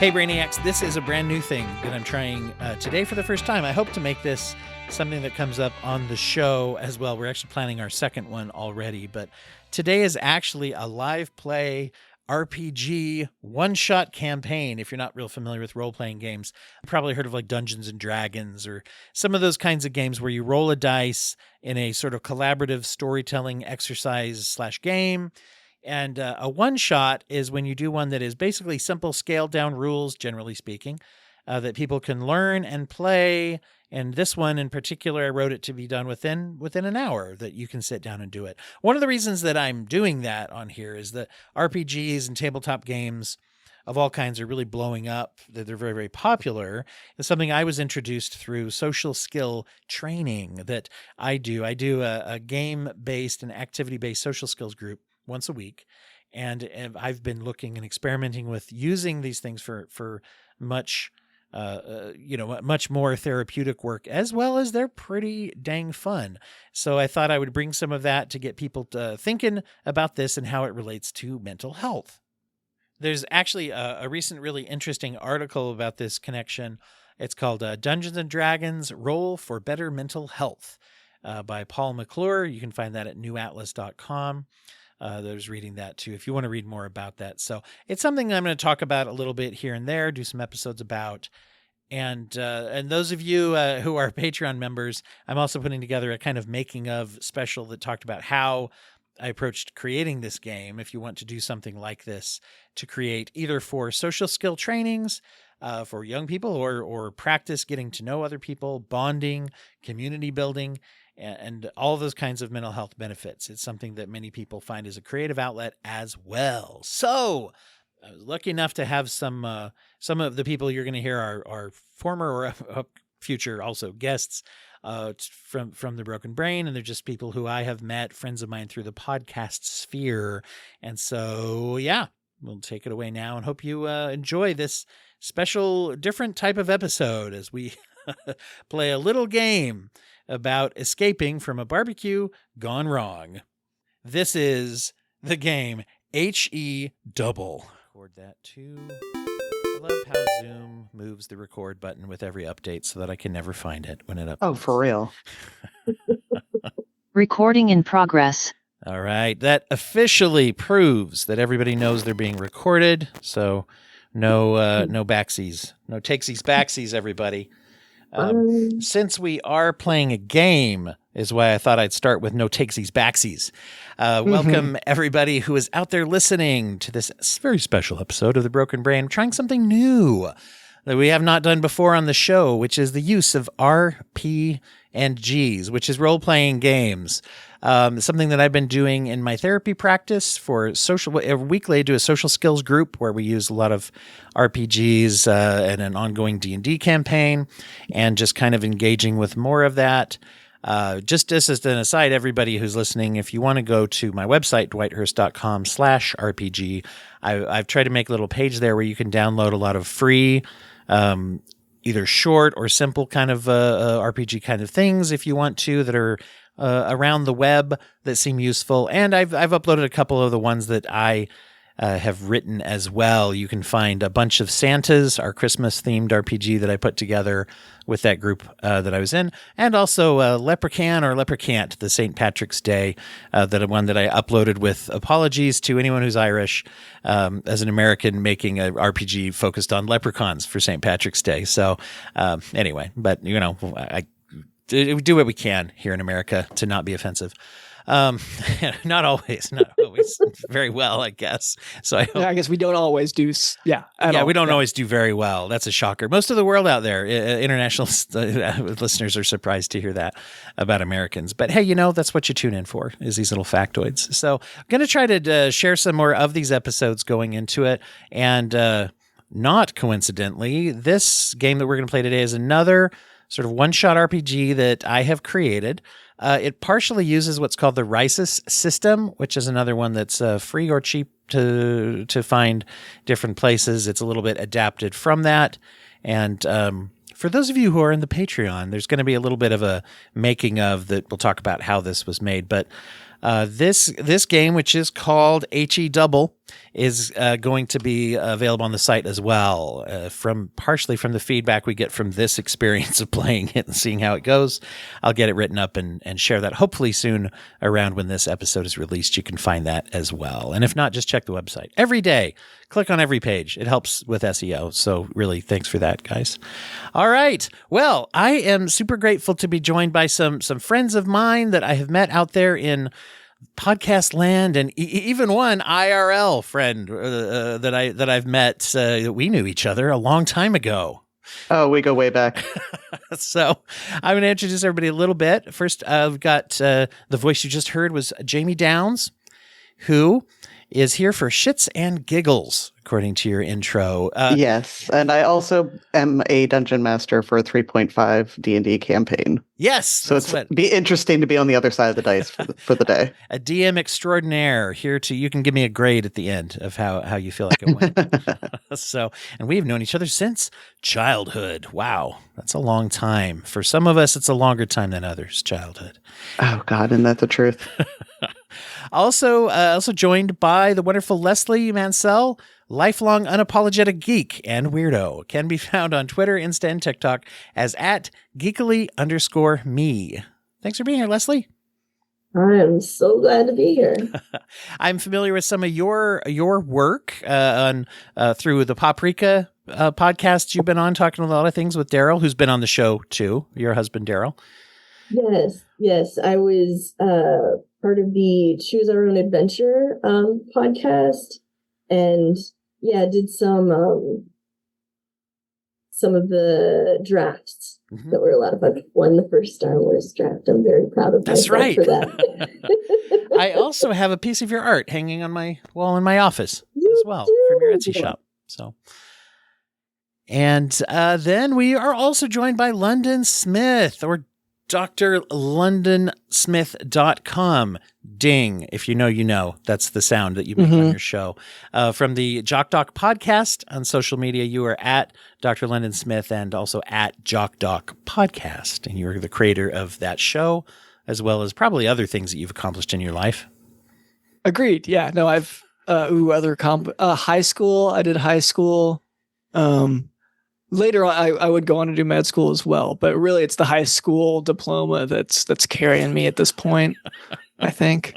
Hey Brainiacs, this is a brand new thing that I'm trying today for the first time. I hope to make this something that comes up on the show as well. We're actually planning our second one already, but today is actually a live play RPG one-shot campaign. If you're not real familiar with role-playing games, you've probably heard of like Dungeons and Dragons or some of those kinds of games where you roll a dice in a sort of collaborative storytelling exercise / game. And a one-shot is when you do one that is basically simple, scaled-down rules, generally speaking, that people can learn and play. And this one in particular, I wrote it to be done within an hour, that you can sit down and do it. One of the reasons that I'm doing that on here is that RPGs and tabletop games of all kinds are really blowing up. They're very, very popular. It's something I was introduced through social skill training that I do. I do a game-based and activity-based social skills group once a week. And I've been looking and experimenting with using these things for much, much more therapeutic work, as well as they're pretty dang fun. So I thought I would bring some of that to get people thinking about this and how it relates to mental health. There's actually a recent really interesting article about this connection. It's called Dungeons and Dragons Roll for Better Mental Health by Paul McClure. You can find that at newatlas.com. There's reading that too, if you want to read more about that. So it's something I'm going to talk about a little bit here and there, do some episodes about. And those of you who are Patreon members, I'm also putting together a kind of making of special that talked about how I approached creating this game. If you want to do something like this to create either for social skill trainings for young people or practice getting to know other people, bonding, community building, and all those kinds of mental health benefits. It's something that many people find as a creative outlet as well. So I was lucky enough to have some of the people you're going to hear are former or future also guests from the Broken Brain, and they're just people who I have met, friends of mine through the podcast sphere. And so, yeah, we'll take it away now and hope you enjoy this special, different type of episode as we play a little game about escaping from a barbecue gone wrong. This is the game HE Double. Record that too. I love how Zoom moves the record button with every update so that I can never find it when it updates. Oh, for real. Recording in progress. All right. That officially proves that everybody knows they're being recorded. So no backsies. No takesies, backsies, everybody. Since we are playing a game is why I thought I'd start with no takesies, backsies. Welcome everybody who is out there listening to this very special episode of The Broken Brain. I'm trying something new that we have not done before on the show, which is the use of RPGs, which is role-playing games. Something that I've been doing in my therapy practice for social. Every weekly, I do a social skills group where we use a lot of RPGs and an ongoing D&D campaign, and just kind of engaging with more of that. Just as an aside, everybody who's listening, if you want to go to my website, dwighthurst.com/RPG, I've tried to make a little page there where you can download a lot of free, either short or simple kind of RPG kind of things if you want to, that are around the web that seem useful. And I've uploaded a couple of the ones that I have written as well. You can find a bunch of Santas, our Christmas-themed RPG that I put together with that group that I was in, and also Leprechaun or Leprechant, the St. Patrick's Day, that one that I uploaded with apologies to anyone who's Irish, as an American making an RPG focused on leprechauns for St. Patrick's Day. So anyway, but I do what we can here in America to not be offensive. Not always very well, I guess. So I guess we don't always do. We don't always do very well. That's a shocker. Most of the world out there, international listeners are surprised to hear that about Americans. But hey, that's what you tune in for, is these little factoids. So I'm going to try to share some more of these episodes going into it. And not coincidentally, this game that we're going to play today is another sort of one-shot RPG that I have created. It partially uses what's called the Rysys system, which is another one that's free or cheap to find different places. It's a little bit adapted from that. And for those of you who are in the Patreon, there's going to be a little bit of a making of that. We'll talk about how this was made. But this game, which is called HE Double, is going to be available on the site as well, partially from the feedback we get from this experience of playing it and seeing how it goes. I'll get it written up and share that hopefully soon around when this episode is released. You can find that as well. And if not, just check the website. Every day, click on every page. It helps with SEO. So really, thanks for that, guys. All right. Well, I am super grateful to be joined by some friends of mine that I have met out there in podcast land, and even one IRL friend that I've met. We knew each other a long time ago. Oh, we go way back. So I'm going to introduce everybody a little bit. First, I've got the voice you just heard was Jamie Downs, who is here for shits and giggles, according to your intro. Yes, and I also am a dungeon master for a 3.5 D&D campaign. Yes. So be interesting to be on the other side of the dice for the day. A DM extraordinaire here you can give me a grade at the end of how you feel like it went. So, and we've known each other since childhood. Wow. That's a long time. For some of us, it's a longer time than others, childhood. Oh God, isn't that the truth? Also joined by the wonderful Leslie Mansell, lifelong unapologetic geek and weirdo. Can be found on Twitter, Insta, and TikTok as @geekily_me. Thanks for being here, Leslie. I am so glad to be here. I'm familiar with some of your work through the Paprika podcast you've been on, talking a lot of things with Daryl, who's been on the show too, your husband Daryl. Yes. I was part of the Choose Our Own Adventure podcast, and did some of the drafts that were a lot of fun. Won the first Star Wars draft. I'm very proud of myself for that. I also have a piece of your art hanging on my wall in my office as well from your Etsy shop. So, and then we are also joined by London Smith, or drlondonsmith.com. Ding. If you know, you know. That's the sound that you make on your show. From the Jock Doc podcast on social media, you are at Dr. London Smith and also at Jock Doc podcast. And you're the creator of that show, as well as probably other things that you've accomplished in your life. Agreed. Yeah. No, I've, high school. I did high school. Later on, I would go on to do med school as well, but really it's the high school diploma that's carrying me at this point, I think.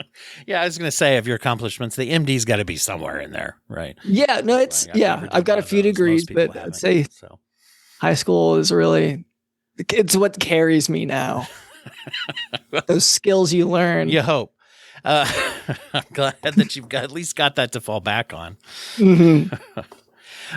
Yeah, I was going to say, of your accomplishments, the MD's got to be somewhere in there, right? Yeah, no, I've got a few degrees, but I'd say high school is really, it's what carries me now. Those skills you learn. You hope. I'm glad that you've at least got that to fall back on. Mm-hmm.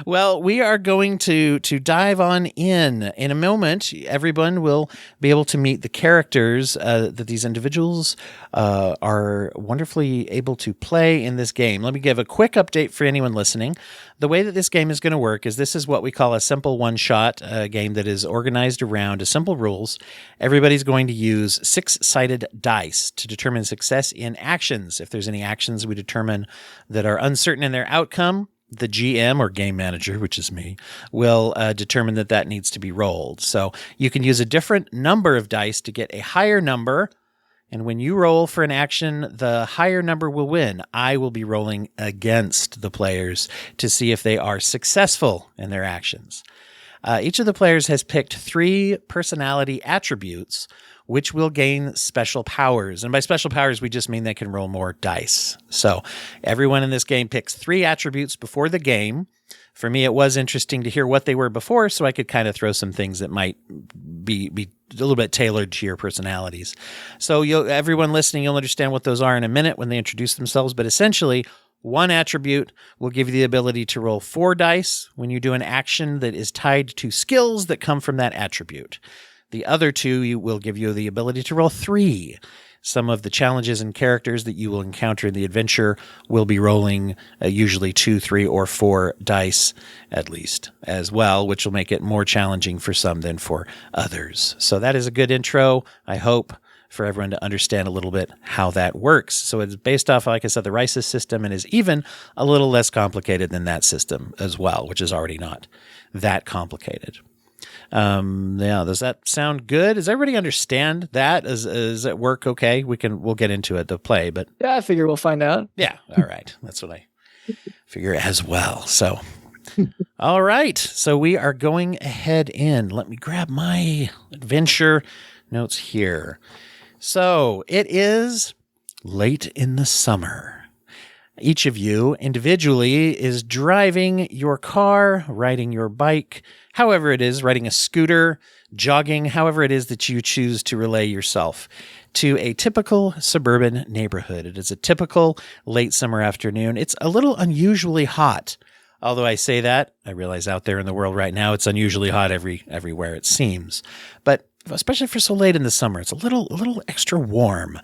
Well, we are going to dive on in a moment. Everyone will be able to meet the characters that these individuals are wonderfully able to play in this game. Let me give a quick update for anyone listening. The way that this game is going to work is this is what we call a simple one-shot game that is organized around simple rules. Everybody's going to use 6-sided dice to determine success in actions. If there's any actions we determine that are uncertain in their outcome, the GM or game manager, which is me, will determine that needs to be rolled. So you can use a different number of dice to get a higher number. And when you roll for an action, the higher number will win. I will be rolling against the players to see if they are successful in their actions. Each of the players has picked 3 personality attributes, which will gain special powers. And by special powers, we just mean they can roll more dice. So everyone in this game picks 3 attributes before the game. For me, it was interesting to hear what they were before, so I could kind of throw some things that might be a little bit tailored to your personalities. So everyone listening, you'll understand what those are in a minute when they introduce themselves. But essentially, one attribute will give you the ability to roll 4 dice when you do an action that is tied to skills that come from that attribute. The other 2 will give you the ability to roll 3. Some of the challenges and characters that you will encounter in the adventure will be rolling usually 2, 3, or 4 dice at least as well, which will make it more challenging for some than for others. So that is a good intro, I hope, for everyone to understand a little bit how that works. So it's based off, like I said, the RISIS system, and is even a little less complicated than that system as well, which is already not that complicated. Does that sound good? Does everybody understand that? Does it work okay? We'll get into it, the play, but yeah, I figure we'll find out. Yeah. All right. That's what I figure as well. So, all right. So we are going ahead in. Let me grab my adventure notes here. So it is late in the summer. Each of you individually is driving your car, riding your bike, however it is, riding a scooter, jogging, however it is that you choose to relay yourself to a typical suburban neighborhood. It is a typical late summer afternoon. It's a little unusually hot. Although I say that, I realize out there in the world right now, it's unusually hot everywhere it seems. But especially for so late in the summer, it's a little extra warm.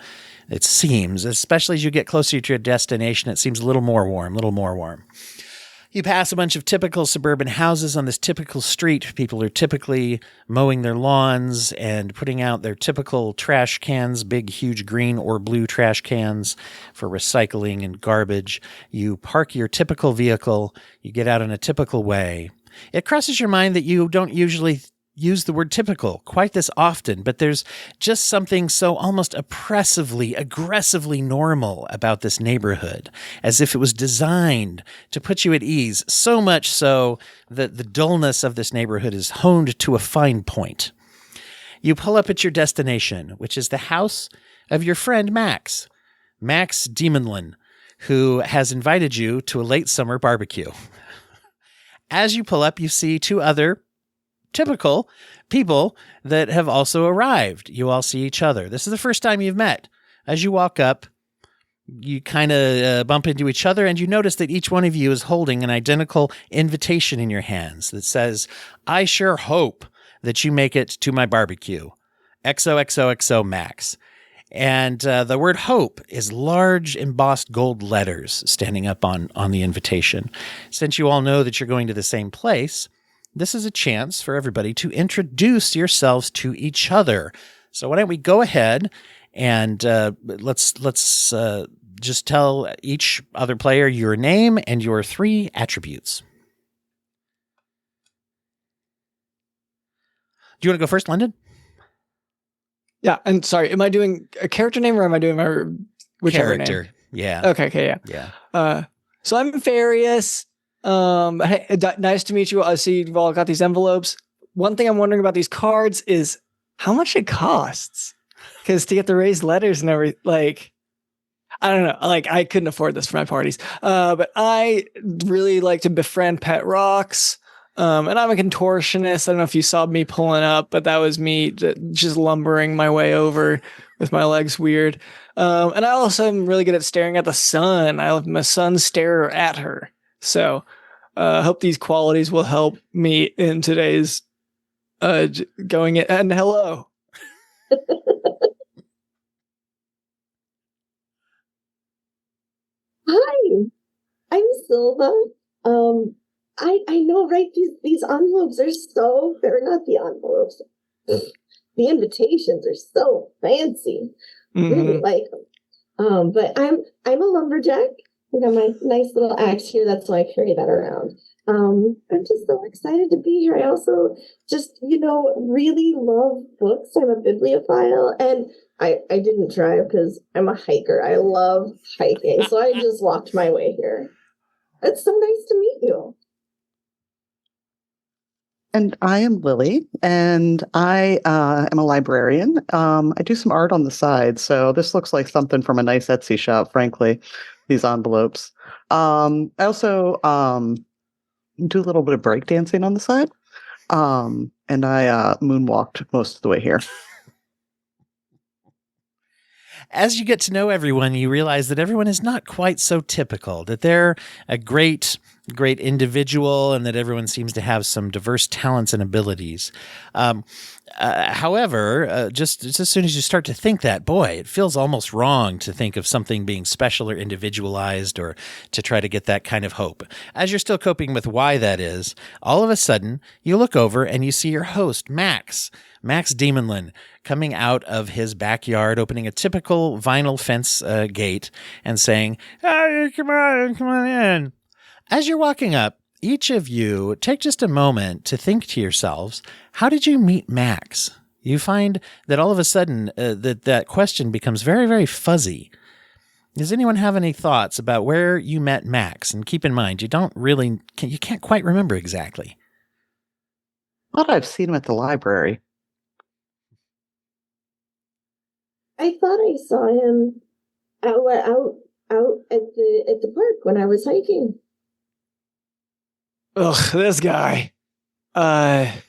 It seems, especially as you get closer to your destination, it seems a little more warm. You pass a bunch of typical suburban houses on this typical street. People are typically mowing their lawns and putting out their typical trash cans, big, huge green or blue trash cans for recycling and garbage. You park your typical vehicle. You get out in a typical way. It crosses your mind that you don't usually use the word typical quite this often, but there's just something so almost oppressively, aggressively normal about this neighborhood, as if it was designed to put you at ease, so much so that the dullness of this neighborhood is honed to a fine point. You pull up at your destination, which is the house of your friend Max Demonlin, who has invited you to a late summer barbecue. As you pull up, you see two other typical people that have also arrived. You all see each other. This is the first time you've met. As you walk up, you kind of bump into each other, and you notice that each one of you is holding an identical invitation in your hands that says, "I sure hope that you make it to my barbecue. XOXOXO Max." And the word hope is large embossed gold letters standing up on the invitation. Since you all know that you're going to the same place, this is a chance for everybody to introduce yourselves to each other. So why don't we go ahead and let's just tell each other player your name and your 3 attributes. Do you want to go first, London? Yeah, and sorry, am I doing a character name or am I doing my whichever Character. name? Yeah. Okay, yeah. So I'm Farius. Hey, nice to meet you. I see you've all got these envelopes. One thing I'm wondering about these cards is how much it costs. Because to get the raised letters and everything, like, I don't know, like I couldn't afford this for my parties. But I really like to befriend pet rocks. And I'm a contortionist. I don't know if you saw me pulling up, but that was me just lumbering my way over with my legs weird. And I also am really good at staring at the sun. I'm a sun starer at her. So I hope these qualities will help me in today's going in. And hello. Hi, I'm Silva. I know, right? These envelopes are they're not the envelopes. The invitations are so fancy. Really like them. But I'm a lumberjack. I got my nice little axe here. That's why I carry that around. I'm just so excited to be here. I also just, really love books. I'm a bibliophile, and I didn't drive because I'm a hiker. I love hiking. So I just walked my way here. It's so nice to meet you. And I am Lily, and I am a librarian. I do some art on the side, so this looks like something from a nice Etsy shop, frankly, these envelopes. I also do a little bit of breakdancing on the side, and I moonwalked most of the way here. As you get to know everyone, you realize that everyone is not quite so typical, that they're a great individual, and that everyone seems to have some diverse talents and abilities. However, just as soon as you start to think that, boy, it feels almost wrong to think of something being special or individualized, or to try to get that kind of hope. As you're still coping with why that is, all of a sudden, you look over and you see your host, Max Demonlin, coming out of his backyard, opening a typical vinyl fence gate and saying, "Hey, come on in." As you're walking up, each of you take just a moment to think to yourselves, how did you meet Max? You find that all of a sudden that question becomes very, very fuzzy. Does anyone have any thoughts about where you met Max? And keep in mind, you can't quite remember exactly. I thought I've seen him at the library. I thought I saw him out at the park when I was hiking. Ugh, this guy. I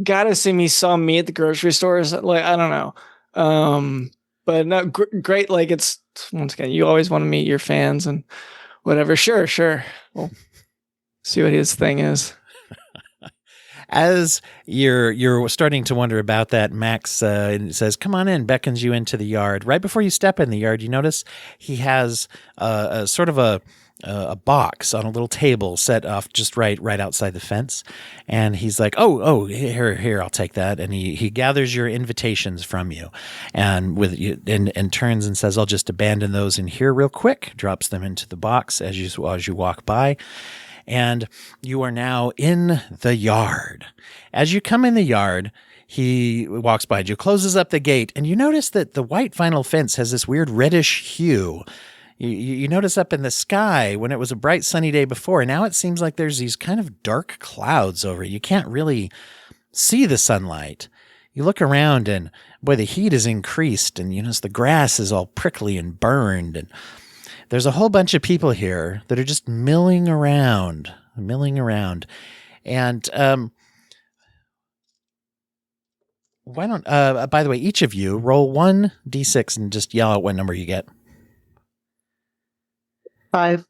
gotta assume he saw me at the grocery store. Like, I don't know. But no, great. Like, it's once again, you always want to meet your fans and whatever. Sure. We'll see what his thing is. As you're starting to wonder about that, Max says, "Come on in," beckons you into the yard. Right before you step in the yard, you notice he has a sort of a box on a little table set off just right outside the fence, and he's like, "Oh, here, I'll take that." And he gathers your invitations from you, and and turns and says, "I'll just abandon those in here real quick." Drops them into the box as you walk by. And you are now in the yard. As you come in the yard, he walks by you, closes up the gate, and you notice that the white vinyl fence has this weird reddish hue. You notice up in the sky when it was a bright sunny day before, and now it seems like there's these kind of dark clouds over it. You can't really see the sunlight. You look around and, boy, the heat is increased, and you notice the grass is all prickly and burned, and there's a whole bunch of people here that are just milling around. And why don't, by the way, each of you roll 1d6 and just yell out what number you get. 5.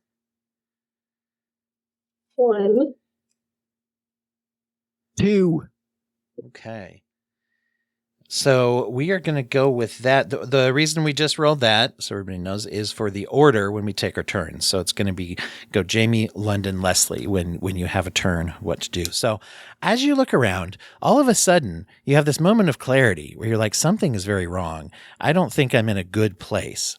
1. 2. Okay. So we are going to go with that. The reason we just rolled that, so everybody knows, is for the order when we take our turns. So it's going to go Jamie, London, Leslie when you have a turn, what to do. So as you look around, all of a sudden you have this moment of clarity where you're like, something is very wrong. I don't think I'm in a good place.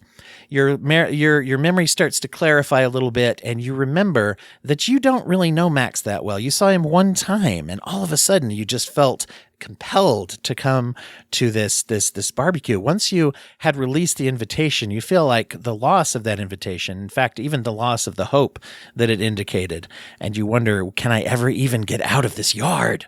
Your memory starts to clarify a little bit, and you remember that you don't really know Max that well. You saw him one time, and all of a sudden you just felt compelled to come to this barbecue. Once you had released the invitation, you feel like the loss of that invitation, in fact, even the loss of the hope that it indicated, and you wonder, can I ever even get out of this yard?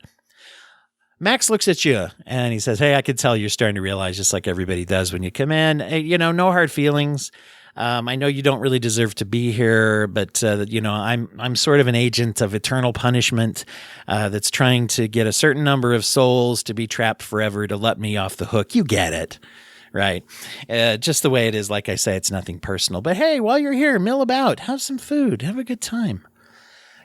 Max looks at you and he says, "Hey, I could tell you're starting to realize, just like everybody does when you come in, no hard feelings. I know you don't really deserve to be here, but I'm sort of an agent of eternal punishment that's trying to get a certain number of souls to be trapped forever to let me off the hook. You get it, right? Just the way it is. Like I say, it's nothing personal. But hey, while you're here, mill about, have some food, have a good time."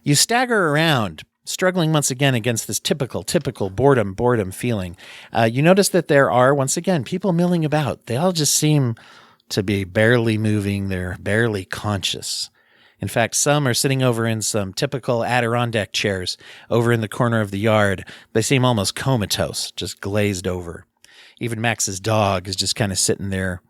You stagger around, struggling once again against this typical boredom feeling. You notice that there are, once again, people milling about. They all just seem to be barely moving. They're barely conscious. In fact, some are sitting over in some typical Adirondack chairs over in the corner of the yard. They seem almost comatose, just glazed over. Even Max's dog is just kind of sitting there,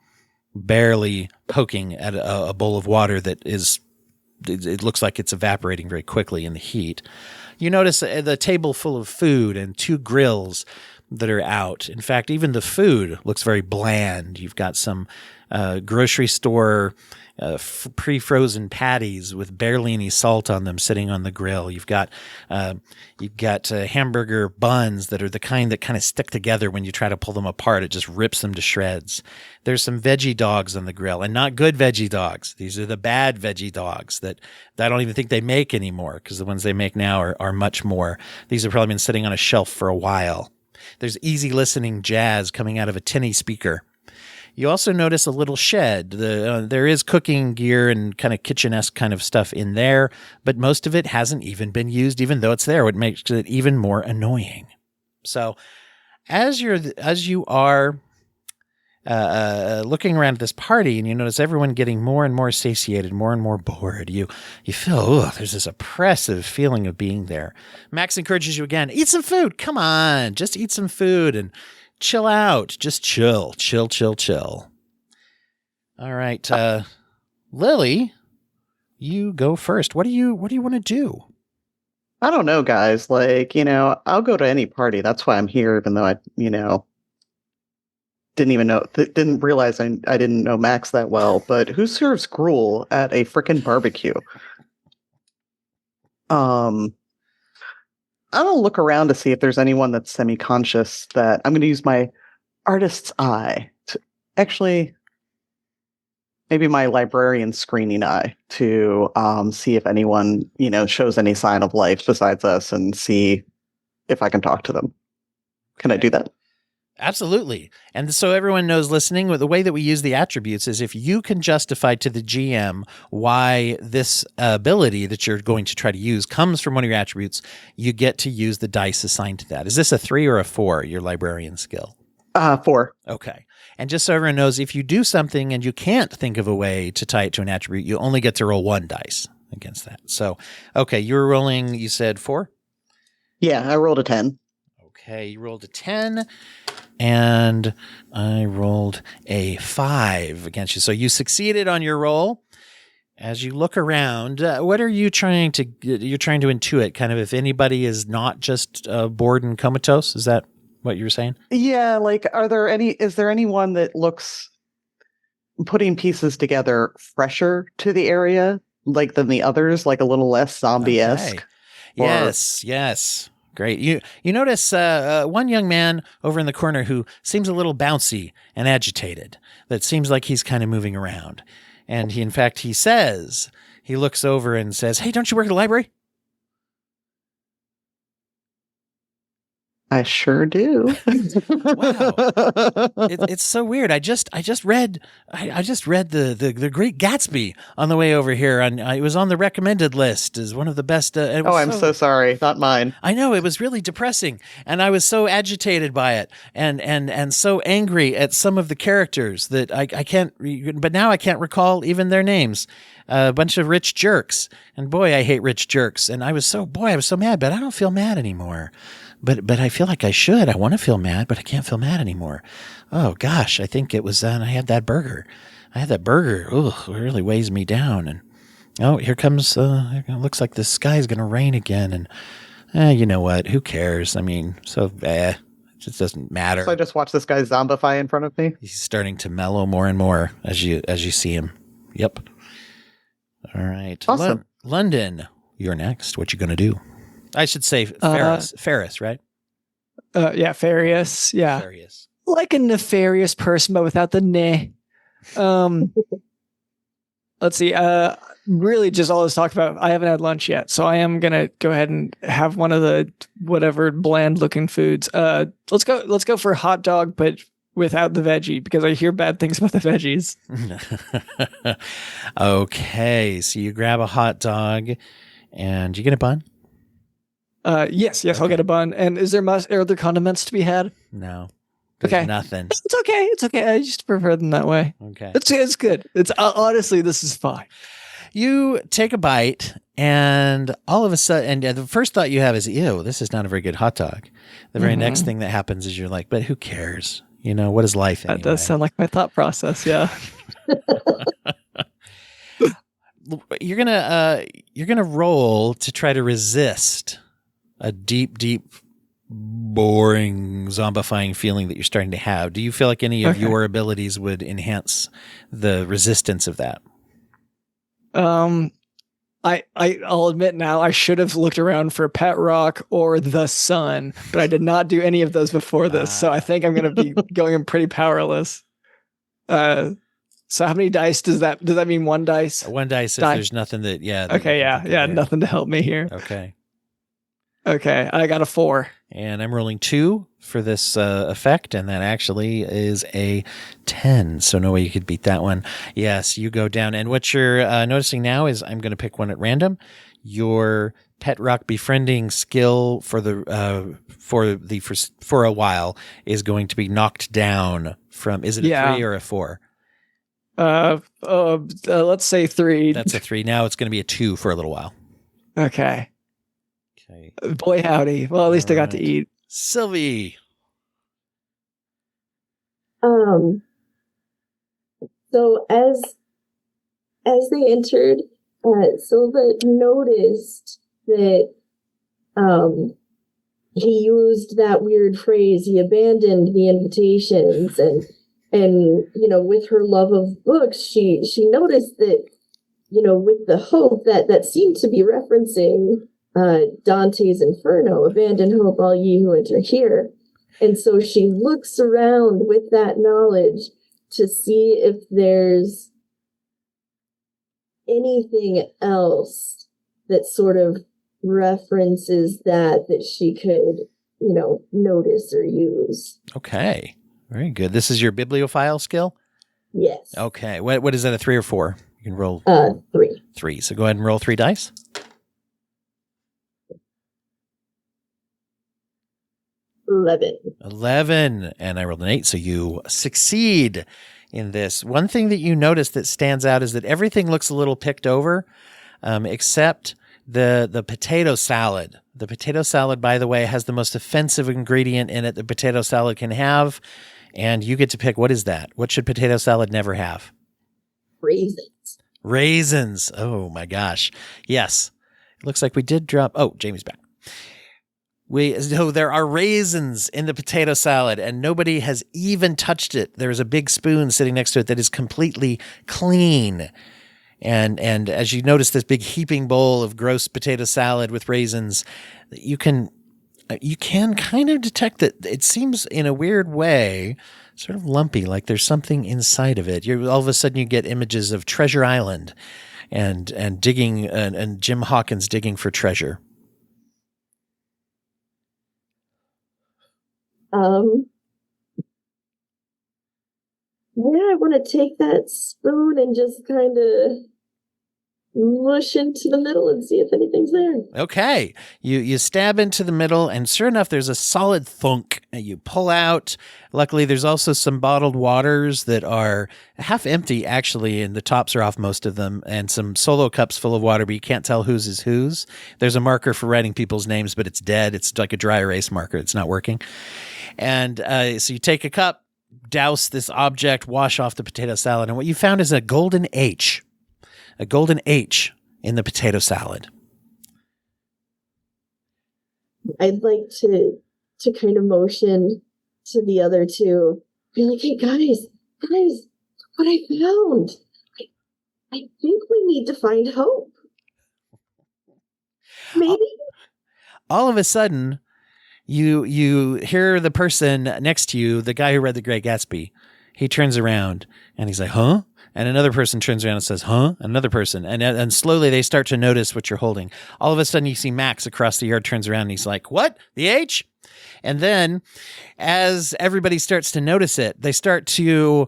barely poking at a bowl of water that it looks like it's evaporating very quickly in the heat. You notice the table full of food and 2 grills that are out. In fact, even the food looks very bland. You've got some grocery store pre-frozen patties with barely any salt on them sitting on the grill. You've got hamburger buns that are the kind that kind of stick together when you try to pull them apart. It just rips them to shreds. There's some veggie dogs on the grill, and not good veggie dogs. These are the bad veggie dogs that I don't even think they make anymore, because the ones they make now are much more. These have probably been sitting on a shelf for a while. There's easy listening jazz coming out of a tinny speaker. You also notice a little shed. There is cooking gear and kind of kitchen-esque kind of stuff in there, but most of it hasn't even been used, even though it's there. It makes it even more annoying. So as you are looking around at this party, and you notice everyone getting more and more satiated, more and more bored, you feel, there's this oppressive feeling of being there. Max encourages you again, eat some food. Come on, just eat some food and chill out. Just chill. All right. Lily, you go first. What do you want to do? I don't know, guys. I'll go to any party. That's why I'm here, even though didn't even know, didn't realize I didn't know Max that well, but who serves gruel at a frickin' barbecue? I'm gonna look around to see if there's anyone that's semi-conscious. That I'm gonna use my artist's eye to actually, maybe my librarian screening eye to see if anyone shows any sign of life besides us, and see if I can talk to them. Can I do that? Absolutely. And so everyone knows listening, the way that we use the attributes is if you can justify to the GM why this ability that you're going to try to use comes from one of your attributes, you get to use the dice assigned to that. Is this a 3 or a 4, your librarian skill? 4. Okay. And just so everyone knows, if you do something and you can't think of a way to tie it to an attribute, you only get to roll 1 dice against that. So, okay, you were rolling, you said 4? Yeah, I rolled a 10. Okay, you rolled a 10, and I rolled a 5 against you. So you succeeded on your roll. As you look around, what are you trying to intuit? Kind of if anybody is not just bored and comatose? Is that what you were saying? Yeah, like, is there anyone that looks, putting pieces together, fresher to the area, like, than the others, like a little less zombie-esque? Okay. Yes. Great. You notice one young man over in the corner who seems a little bouncy and agitated. That seems like he's kind of moving around. And he looks over and says, "Hey, don't you work at the library?" I sure do. Wow. It's so weird. I just read the Great Gatsby on the way over here. It was on the recommended list as one of the best. I'm so sorry. Not mine. I know, it was really depressing, and I was so agitated by it, and so angry at some of the characters that I can't. But now I can't recall even their names. A bunch of rich jerks, and boy, I hate rich jerks. And I was so mad, but I don't feel mad anymore. But I feel like I should. I want to feel mad, but I can't feel mad anymore. Oh gosh, I think it was. I had that burger. Ugh, it really weighs me down. And here comes. It looks like the sky's gonna rain again. And you know what? Who cares? I mean, it just doesn't matter. So I just watch this guy zombify in front of me. He's starting to mellow more and more as you see him. Yep. All right. Awesome. London, you're next. What you gonna do? I should say Ferris, right? Yeah, Farius. Yeah. Farius. Like a nefarious person, but without the ne. Let's see. Really just all this talk about, I haven't had lunch yet, so I am going to go ahead and have one of the whatever bland looking foods. Let's go for a hot dog, but without the veggie, because I hear bad things about the veggies. Okay. So you grab a hot dog and you get a bun? Yes, I'll get a bun. And are there condiments to be had? No. Okay. Nothing. It's okay. I just prefer them that way. Okay. It's good. It's honestly, this is fine. You take a bite, and all of a sudden, and the first thought you have is, ew, this is not a very good hot dog. The very next thing that happens is you're like, but who cares? What is life anyway? That does sound like my thought process, yeah. You're gonna roll to try to resist a deep, boring, zombifying feeling that you're starting to have. Do you feel like any of your abilities would enhance the resistance of that? I'll admit now, I should have looked around for Pet Rock or the Sun, but I did not do any of those before this. So I think I'm going to be going in pretty powerless. So how many dice does that mean? 1 dice? 1 dice if there's nothing that, Okay, yeah, nothing to help me here. Okay, I got a 4. And I'm rolling 2 for this effect, and that actually is a 10. So no way you could beat that one. Yes, you go down. And what you're noticing now is I'm going to pick one at random. Your Pet Rock befriending skill for a while is going to be knocked down from. Is it a 3 or a 4? Let's say 3. That's a 3. Now it's going to be a 2 for a little while. Okay. Boy, howdy. Well, at least I got to eat. Sylvie. So as they entered, Silva noticed that he used that weird phrase. He abandoned the invitations, and And, with her love of books, she noticed that, with the hope that seemed to be referencing Dante's Inferno, abandon hope, all ye who enter here. And so she looks around with that knowledge to see if there's anything else that sort of references that she could, notice or use. Okay. Very good. This is your bibliophile skill? Yes. Okay. What is that, a 3 or 4? You can roll 3. 3. So go ahead and roll 3 dice. 11. And I rolled an 8, so you succeed in this. One thing that you notice that stands out is that everything looks a little picked over, except the potato salad. The potato salad, by the way, has the most offensive ingredient in it the potato salad can have, and you get to pick, what is that? What should potato salad never have? Raisins. Raisins. Oh my gosh. Yes. It looks like we did drop. Oh, Jamie's back. There are raisins in the potato salad, and nobody has even touched it. There's a big spoon sitting next to it that is completely clean. And as you notice this big heaping bowl of gross potato salad with raisins, you can kind of detect that it seems in a weird way sort of lumpy, like there's something inside of it. All of a sudden you get images of Treasure Island and digging and Jim Hawkins digging for treasure. I want to take that spoon and just kind of mush into the middle and see if anything's there. Okay. You stab into the middle, and sure enough, there's a solid thunk that you pull out. Luckily, there's also some bottled waters that are half empty, actually, and the tops are off most of them, and some solo cups full of water, but you can't tell whose is whose. There's a marker for writing people's names, but it's dead. It's like a dry erase marker. It's not working. And so you take a cup, douse this object, wash off the potato salad, and what you found is a golden H in the potato salad. I'd like to kind of motion to the other two, be like, hey guys, what I found. I think we need to find hope. Maybe. All of a sudden, you hear the person next to you, the guy who read The Great Gatsby. He turns around and he's like, huh? And another person turns around and says, huh? Another person. And slowly they start to notice what you're holding. All of a sudden you see Max across the yard turns around and he's like, what? The H? And then as everybody starts to notice it, they start to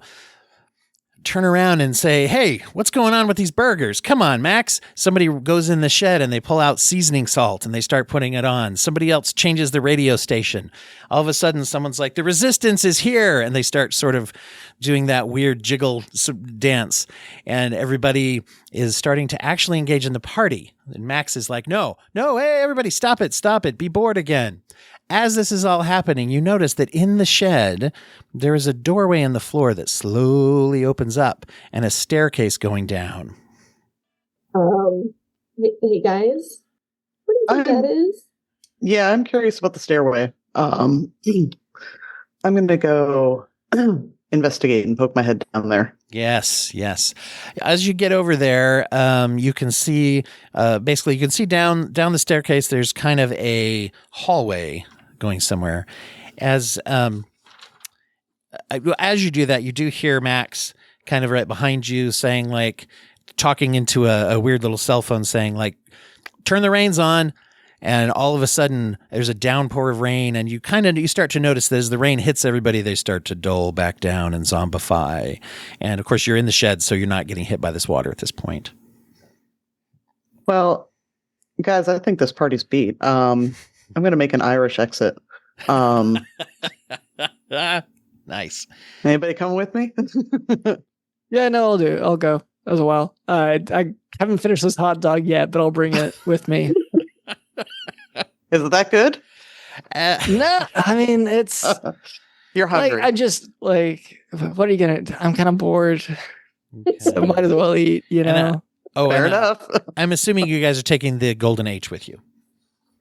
turn around and say, hey, what's going on with these burgers? Come on, Max. Somebody goes in the shed and they pull out seasoning salt and they start putting it on. Somebody else changes the radio station. All of a sudden, someone's like, the resistance is here. And they start sort of doing that weird jiggle dance. And everybody is starting to actually engage in the party. And Max is like, no, hey, everybody, stop it, be bored again. As this is all happening, you notice that in the shed, there is a doorway in the floor that slowly opens up and a staircase going down. Hey guys, what do you think that is? Yeah, I'm curious about the stairway. I'm going to go investigate and poke my head down there. Yes. As you get over there, you can see, basically you can see down the staircase, there's kind of a hallway going somewhere. As you do that, you do hear Max kind of right behind you saying, like, talking into a weird little cell phone saying, like, turn the rains on. And all of a sudden there's a downpour of rain, and you start to notice that as the rain hits everybody, they start to dull back down and zombify. And of course you're in the shed, so you're not getting hit by this water at this point. Well, guys, I think this party's beat. I'm going to make an Irish exit. Nice. Anybody coming with me? Yeah, no, I'll do it. I'll go. That was a while. I haven't finished this hot dog yet, but I'll bring it with me. Is it that good? No, I mean, it's you're hungry. I just what are you gonna do? I'm kind of bored. Okay. So might as well eat, you know. Fair enough. I'm assuming you guys are taking the golden H with you.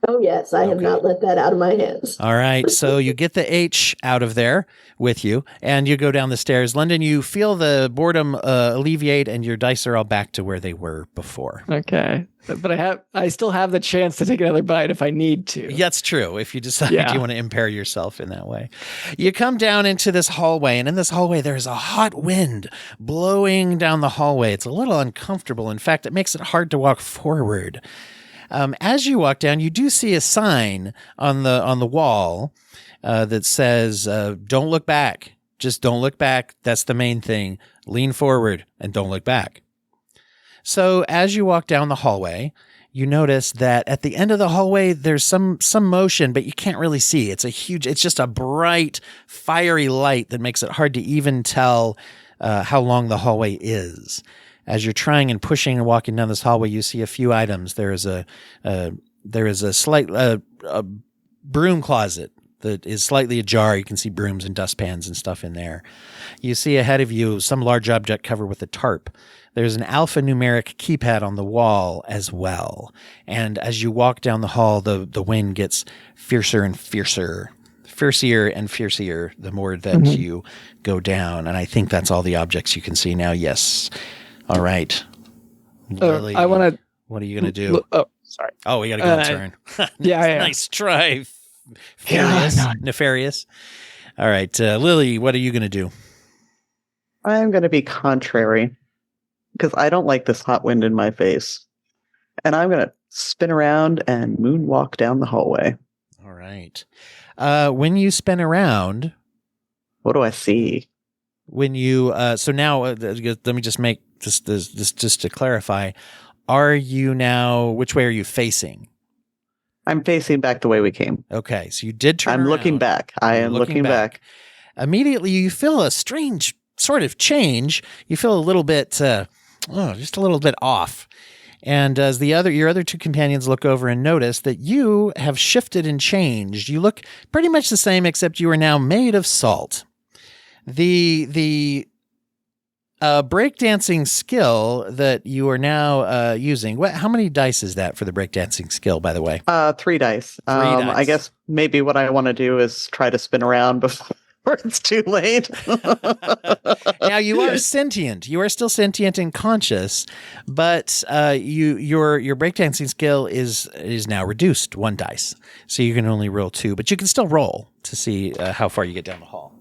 Oh, yes. I have Okay. not let that out of my hands. All right. So you get the H out of there with you and you go down the stairs. London, you feel the boredom alleviate and your dice are all back to where they were before. Okay. But I still have the chance to take another bite if I need to. That's true. If you decide Yeah. you want to impair yourself in that way, you come down into this hallway, and in this hallway, there's a hot wind blowing down the hallway. It's a little uncomfortable. In fact, it makes it hard to walk forward. As you walk down, you do see a sign on the wall that says, "Don't look back. Just don't look back. That's the main thing. Lean forward and don't look back." So as you walk down the hallway, you notice that at the end of the hallway, there's some motion, but you can't really see. It's just a bright, fiery light that makes it hard to even tell how long the hallway is. As you're trying and pushing and walking down this hallway, you see a few items. There is a slight broom closet that is slightly ajar. You can see brooms and dustpans and stuff in there. You see ahead of you some large object covered with a tarp. There's an alphanumeric keypad on the wall as well. And as you walk down the hall, the wind gets fiercer and fiercer. Fiercer and fiercer the more that you go down. And I think that's all the objects you can see now. Yes. All right. Lily, I want to. what are you going to do? Oh, sorry. Oh, we got to go in turn. Yeah. Nice try. Yeah, Nefarious. All right. Lily, what are you going to do? I'm going to be contrary because I don't like this hot wind in my face. And I'm going to spin around and moonwalk down the hallway. All right. When you spin around, What do I see? when you so now let me just make this just to clarify. Are you now, which way are you facing? I'm facing back the way we came. Okay, so you did turn I'm looking around. back. I You're am looking back. Immediately, you feel a strange sort of change. You feel a little bit, just a little bit off. And as your other two companions look over and notice that you have shifted and changed, you look pretty much the same, except you are now made of salt. The breakdancing skill that you are now using. How many dice is that for the breakdancing skill, by the way? 3 dice. Dice. I guess maybe what I want to do is try to spin around before it's too late. Now you are sentient. You are still sentient and conscious, but your breakdancing skill is now reduced 1 dice, so you can only roll 2, but you can still roll to see how far you get down the hall.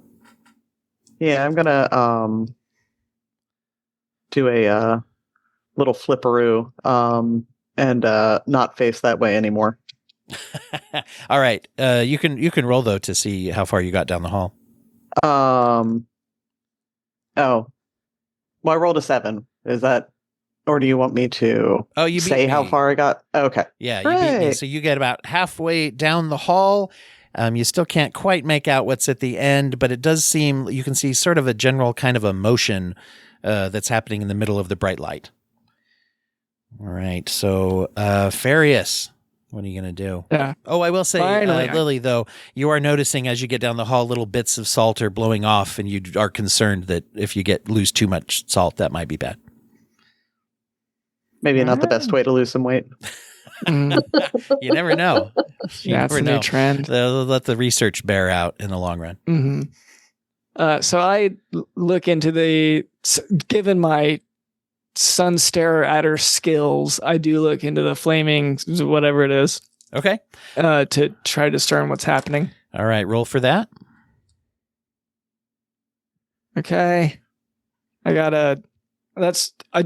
Yeah, I'm gonna do a little flipperoo and not face that way anymore. All right, you can roll though to see how far you got down the hall. Oh, well, I rolled a 7. Is that, or do you want me to Oh, you beat say how me. far I got? Okay. Yeah, you beat me. Hooray. So you get about halfway down the hall. You still can't quite make out what's at the end, but it does seem you can see sort of a general kind of a motion that's happening in the middle of the bright light. All right. So, Farius, what are you going to do? Yeah. Oh, I will say, Finally. Lily, though, you are noticing as you get down the hall, little bits of salt are blowing off, and you are concerned that if you lose too much salt, that might be bad. Maybe not the best way to lose some weight. Mhm. You never know. You Yeah, it's never a new know. trend. They'll let the research bear out in the long run. So I look into given my sun stare adder skills, I do look into the flaming whatever it is Okay. to try to discern what's happening. All right. Roll for that. Okay, I got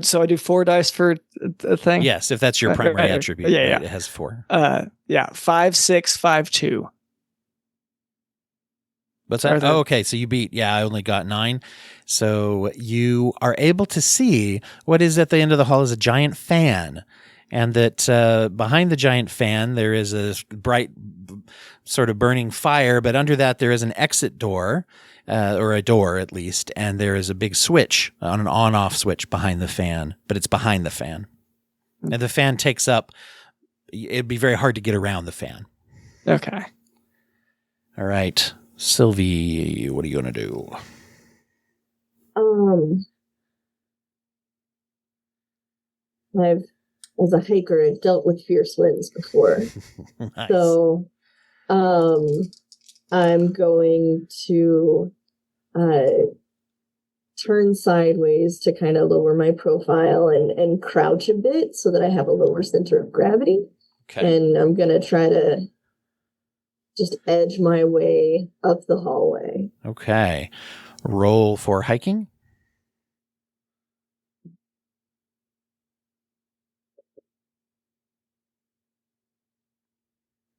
so I do 4 dice for a thing. Yes, if that's your primary attribute. Yeah, yeah. It has 4. 5, 6, 5, 2. What's that? Are there- Oh, okay. So you beat. Yeah, I only got 9. So you are able to see what is at the end of the hall is a giant fan. And that behind the giant fan, there is a bright sort of burning fire. But under that, there is an exit door, or a door at least. And there is a big switch, an on-off switch behind the fan. But it's behind the fan. And the fan takes up, it'd be very hard to get around the fan. Okay. All right. Sylvie, what are you going to do? I've as a hiker, I've dealt with fierce winds before. Nice. So I'm going to turn sideways to kind of lower my profile and crouch a bit so that I have a lower center of gravity. Okay. And I'm going to try to just edge my way up the hallway. Okay. Roll for hiking.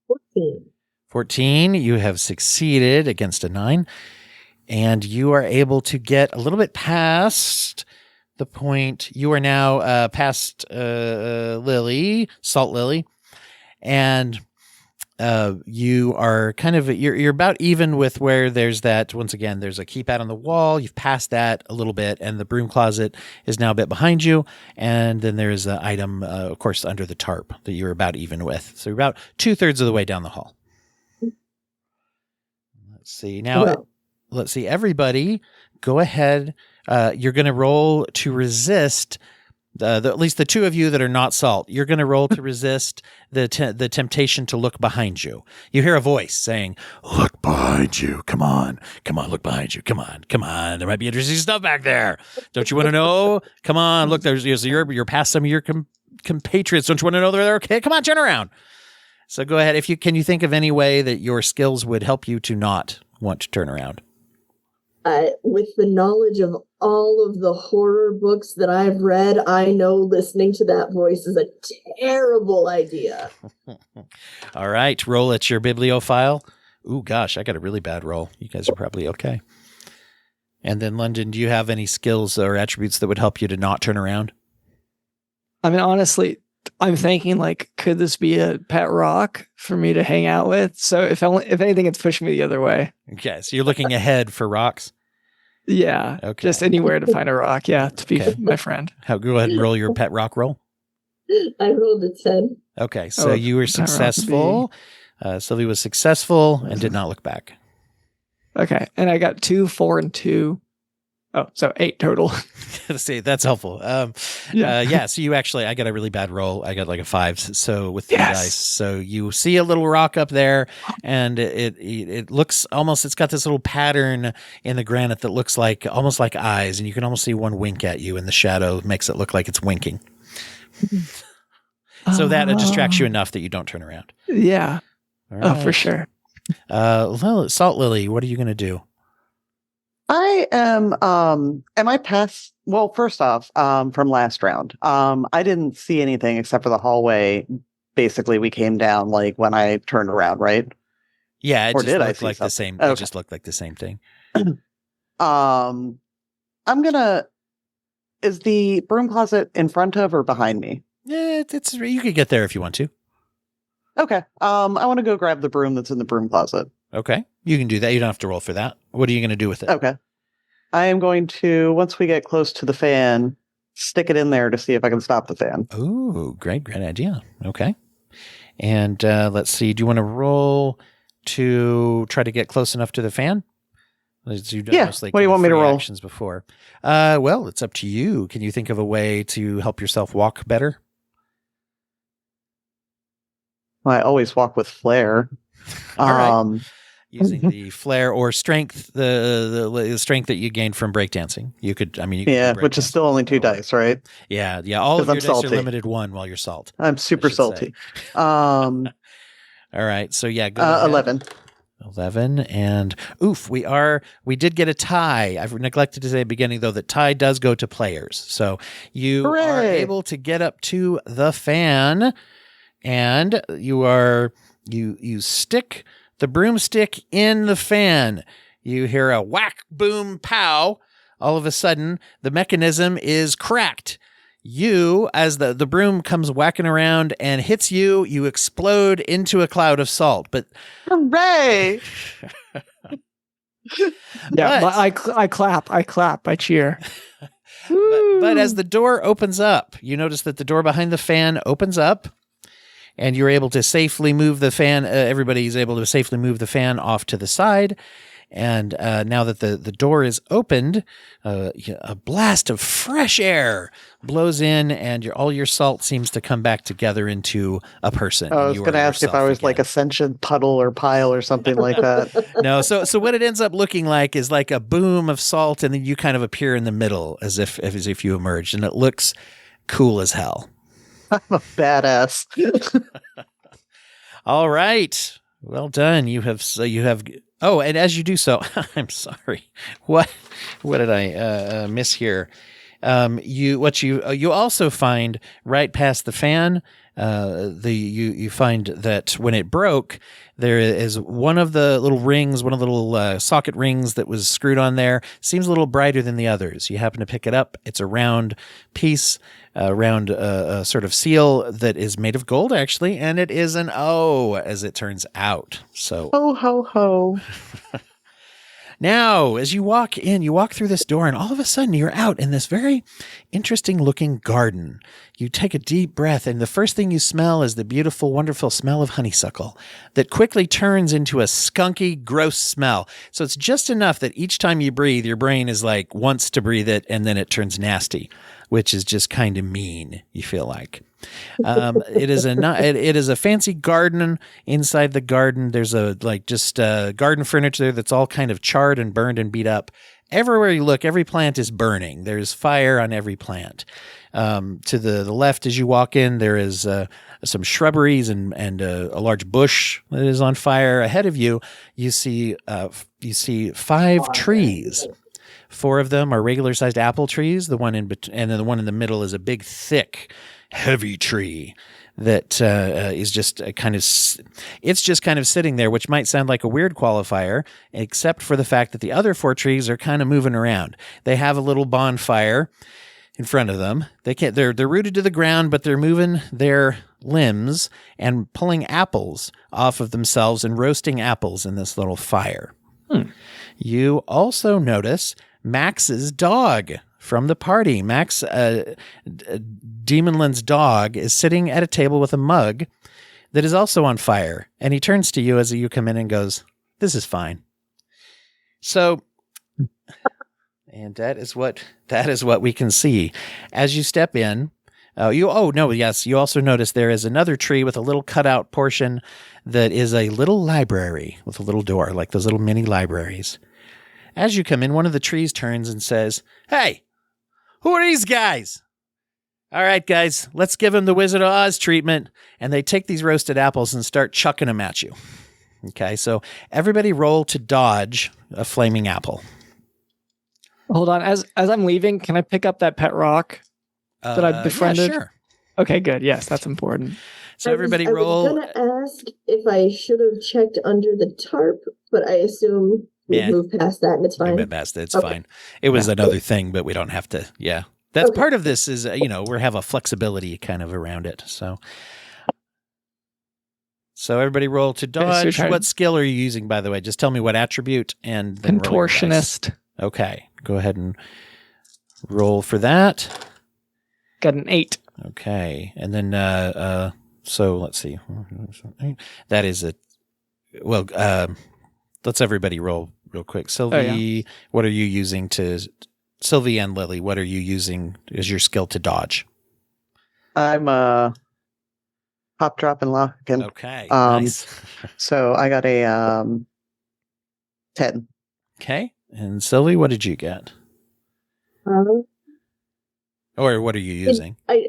14. 14, you have succeeded against a 9, and you are able to get a little bit past the point. You are now past Lily, Salt Lily, and you are kind of you're about even with where there's that. Once again, there's a keypad on the wall. You've passed that a little bit, and the broom closet is now a bit behind you. And then there's an item, of course, under the tarp that you're about even with. So you're about 2/3 of the way down the hall. Let's see now. Well, Let's see. Everybody, go ahead. You're going to roll to resist. At least the two of you that are not Salt, you're going to roll to resist the temptation to look behind you. You hear a voice saying, "Look behind you. Come on. Come on. Look behind you. Come on. Come on. There might be interesting stuff back there. Don't you want to know? Come on. Look, you're past some of your compatriots. Don't you want to know they're there? Okay. Come on. Turn around." So go ahead. Can you think of any way that your skills would help you to not want to turn around? With the knowledge of all of the horror books that I've read, I know listening to that voice is a terrible idea. All right, roll at your bibliophile. Ooh, gosh, I got a really bad roll. You guys are probably okay. And then, London, do you have any skills or attributes that would help you to not turn around? I mean, honestly, I'm thinking like, could this be a pet rock for me to hang out with? So if anything, it's pushing me the other way. Okay, so you're looking ahead for rocks. Yeah. Okay. Just anywhere to find a rock. Yeah. To be Okay. my friend. Go ahead and roll your pet rock roll. I rolled a 10. Okay, so Oh, you were pet rock would successful. Sylvie was successful and did not look back. Okay. And I got 2, 4, and 2. Oh, so 8 total. See, that's helpful. Yeah. So you actually, I got a really bad roll. I got like a 5. So with the Yes. dice, so you see a little rock up there, and it looks almost. It's got this little pattern in the granite that looks like almost like eyes, and you can almost see one wink at you, and the shadow makes it look like it's winking. So that it distracts you enough that you don't turn around. Yeah. All Oh, for right. sure. Salt Lily, what are you going to do? I am I past well, first off, from last round. I didn't see anything except for the hallway. Basically, we came down like when I turned around, right? Yeah, it Or just did I looked see like the something? same. It Okay. just looked like the same thing. I'm gonna is the broom closet in front of or behind me? Yeah, it's you could get there if you want to. Okay. I want to go grab the broom that's in the broom closet. Okay, you can do that. You don't have to roll for that. What are you going to do with it? Okay. I am going to, once we get close to the fan, stick it in there to see if I can stop the fan. Oh, great idea. Okay. And let's see. Do you want to roll to try to get close enough to the fan? You've done Yeah. mostly What do you kind of want me to free roll? actions before. Well, it's up to you. Can you think of a way to help yourself walk better? I always walk with flair. All right. Using the flair or strength, the strength that you gained from breakdancing. You could, you could Yeah, do which is breakdancing. still only 2 dice, right? Yeah. All of 'Cause your I'm dice are salty. limited 1 while you're salt. I'm super should say. salty. Um, All right. So yeah, go ahead. 11. 11 and we did get a tie. I've neglected to say at the beginning though that tie does go to players. So you are Hooray. able to get up to the fan and you stick the broomstick in the fan. You hear a whack, boom, pow. All of a sudden the mechanism is cracked. You, as the broom comes whacking around and hits you, you explode into a cloud of salt. But Hooray! Yeah. But- I clap. I cheer. But as the door opens up, you notice that the door behind the fan opens up and you're able to safely move the fan. Everybody's able to safely move the fan off to the side. And now that the door is opened, a blast of fresh air blows in, and all your salt seems to come back together into a person. I was going to ask if I was like a sentient puddle or pile or something like that. No, so what it ends up looking like is like a boom of salt, and then you kind of appear in the middle as if you emerged, and it looks cool as hell. I'm a badass. All right. Well done. You have. Oh, and as you do so, I'm sorry. What did I miss here? You also find right past the fan. You find that when it broke, there is one of the little rings, one of the little socket rings that was screwed on there, seems a little brighter than the others. You happen to pick it up. It's a round piece, round sort of seal that is made of gold, actually, and it is an O, as it turns out. So, ho ho ho. Now, as you walk in, you walk through this door, and all of a sudden you're out in this very interesting looking garden. You take a deep breath, and the first thing you smell is the beautiful, wonderful smell of honeysuckle that quickly turns into a skunky, gross smell. So it's just enough that each time you breathe, your brain is like, wants to breathe it, and then it turns nasty, which is just kind of mean, you feel like. It is a fancy garden. Inside the garden, there's garden furniture that's all kind of charred and burned and beat up. Everywhere you look, every plant is burning. There's fire on every plant. To the left, as you walk in, there is some shrubberies and a large bush that is on fire. Ahead of you, you see 5 trees. 4 of them are regular-sized apple trees. The one and then the one in the middle is a big, thick, heavy tree that is just kind of sitting there, which might sound like a weird qualifier, except for the fact that the other 4 trees are kind of moving around. They have a little bonfire in front of them. They're rooted to the ground, but they're moving their limbs and pulling apples off of themselves and roasting apples in this little fire. You also notice Max's dog from the party. Max, Demonland's dog, is sitting at a table with a mug that is also on fire. And he turns to you as you come in and goes, "This is fine." So, and that is what we can see. As you step in, you also notice there is another tree with a little cutout portion that is a little library with a little door, like those little mini libraries. As you come in, one of the trees turns and says, "Hey, who are these guys? All right, guys, let's give them the Wizard of Oz treatment." And they take these roasted apples and start chucking them at you. Okay, so everybody roll to dodge a flaming apple. Hold on. As I'm leaving, can I pick up that pet rock that I befriended? Yeah, sure. Okay, good. Yes, that's important. So everybody roll. I was going to ask if I should have checked under the tarp, but I assume we moved past that and it's fine. It's fine. It was another thing, but we don't have to. Yeah. That's part of this is, we have a flexibility kind of around it. So everybody roll to dodge. What skill are you using, by the way? Just tell me what attribute and then Contortionist. Okay. Go ahead and roll for that. Got an 8. Okay. And then, so let's see. That is let's everybody roll real quick. Sylvie, What are you using Sylvie and Lily, what are you using as your skill to dodge? I'm hop, drop, and lock again. Okay, nice. So I got a 10. Okay, and Sylvie, what did you get? Or what are you using? I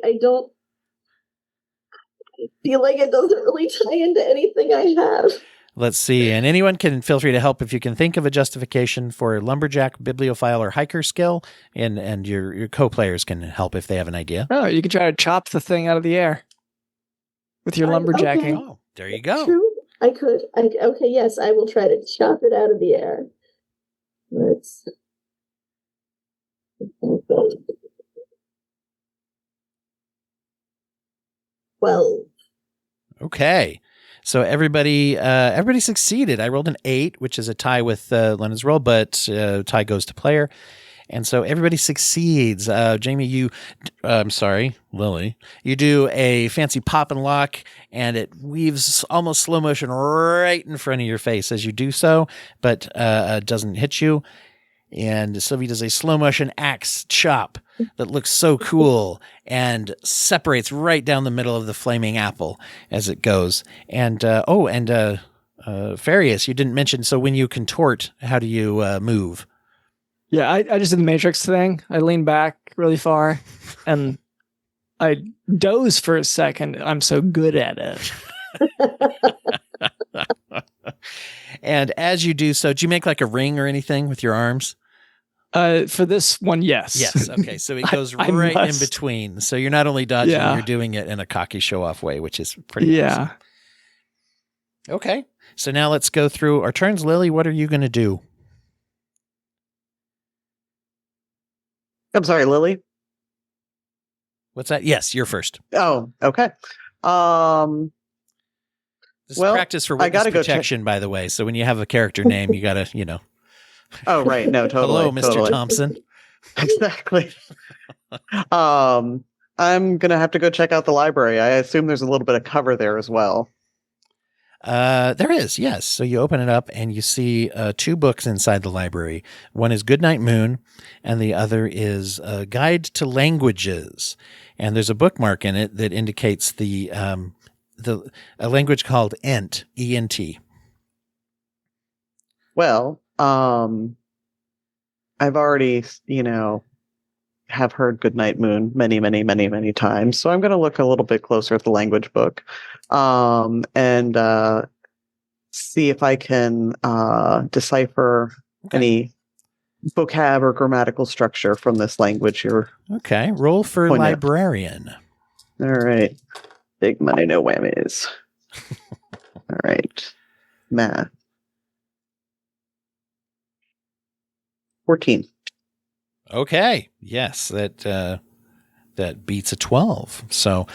feel like it doesn't really tie into anything I have. Let's see. And anyone can feel free to help if you can think of a justification for lumberjack, bibliophile, or hiker skill. And your co-players can help if they have an idea. Oh, you can try to chop the thing out of the air with your lumberjacking. Okay. Oh, there you go. True. I could. Okay, yes, I will try to chop it out of the air. Let's. 12. Okay. So everybody succeeded. I rolled an 8, which is a tie with Lennon's roll, but tie goes to player. And so everybody succeeds. Jamie, I'm sorry, Lily, you do a fancy pop and lock, and it weaves almost slow motion right in front of your face as you do so, but doesn't hit you. And Sylvie does a slow motion axe chop that looks so cool and separates right down the middle of the flaming apple as it goes. And Farius, you didn't mention. So when you contort, how do you move? Yeah, I just did the Matrix thing. I lean back really far and I doze for a second. I'm so good at it. And as you do so, do you make like a ring or anything with your arms? For this one, yes. Yes. Okay. So it goes I right in must. between. So you're not only dodging, Yeah. you're doing it in a cocky show off way, which is pretty Yeah. awesome. Okay. So now let's go through our turns. Lily, what are you going to do? I'm sorry, Lily. What's that? Yes, you're first. Oh, okay. This Well, is practice for I witness gotta go check- protection, by the way. So when you have a character name, you got to, Oh, right. No, totally. hello, Mr. totally. Thompson. Exactly. I'm gonna have to go check out the library. I assume there's a little bit of cover there as well. There is, yes. So you open it up and you see two books inside the library. One is Goodnight Moon, and the other is a Guide to Languages. And there's a bookmark in it that indicates a language called Ent, E-N-T. Well, I've already, have heard Goodnight Moon many, many, many, many times. So I'm going to look a little bit closer at the language book, and see if I can decipher any vocab or grammatical structure from this language here. Okay, roll for Point out. librarian. All right. Big money, no whammies. All right. Math. 14. Okay, yes, that beats a 12. So,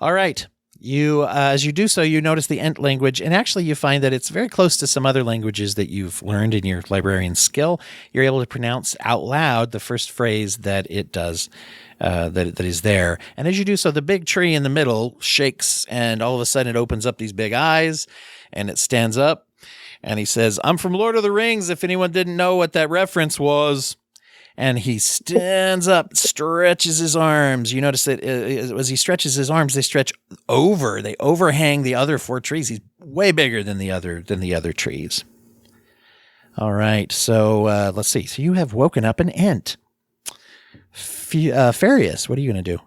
all right. You, as you do so, you notice the Ent language, and actually you find that it's very close to some other languages that you've learned in your librarian skill. You're able to pronounce out loud the first phrase that it does, that is there. And as you do so, the big tree in the middle shakes, and all of a sudden it opens up these big eyes, and it stands up, and he says, "I'm from Lord of the Rings, if anyone didn't know what that reference was." And he stands up, stretches his arms. You notice that as he stretches his arms, they stretch over. They overhang the other four trees. He's way bigger than the other trees. All right. So let's see. So you have woken up an Ent. Farius, what are you going to do?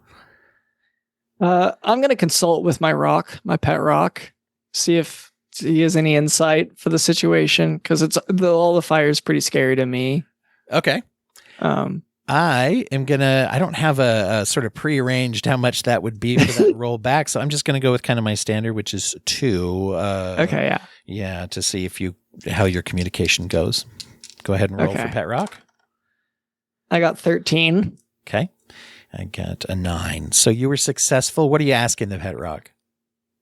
I'm going to consult with my rock, my pet rock, see if he has any insight for the situation, because all the fire is pretty scary to me. Okay. I don't have a sort of prearranged how much that would be for that roll back. So I'm just going to go with kind of my standard, which is 2. Okay. Yeah. Yeah. To see how your communication goes. Go ahead and roll for Pet Rock. I got 13. Okay. I got a 9. So you were successful. What are you asking the Pet Rock?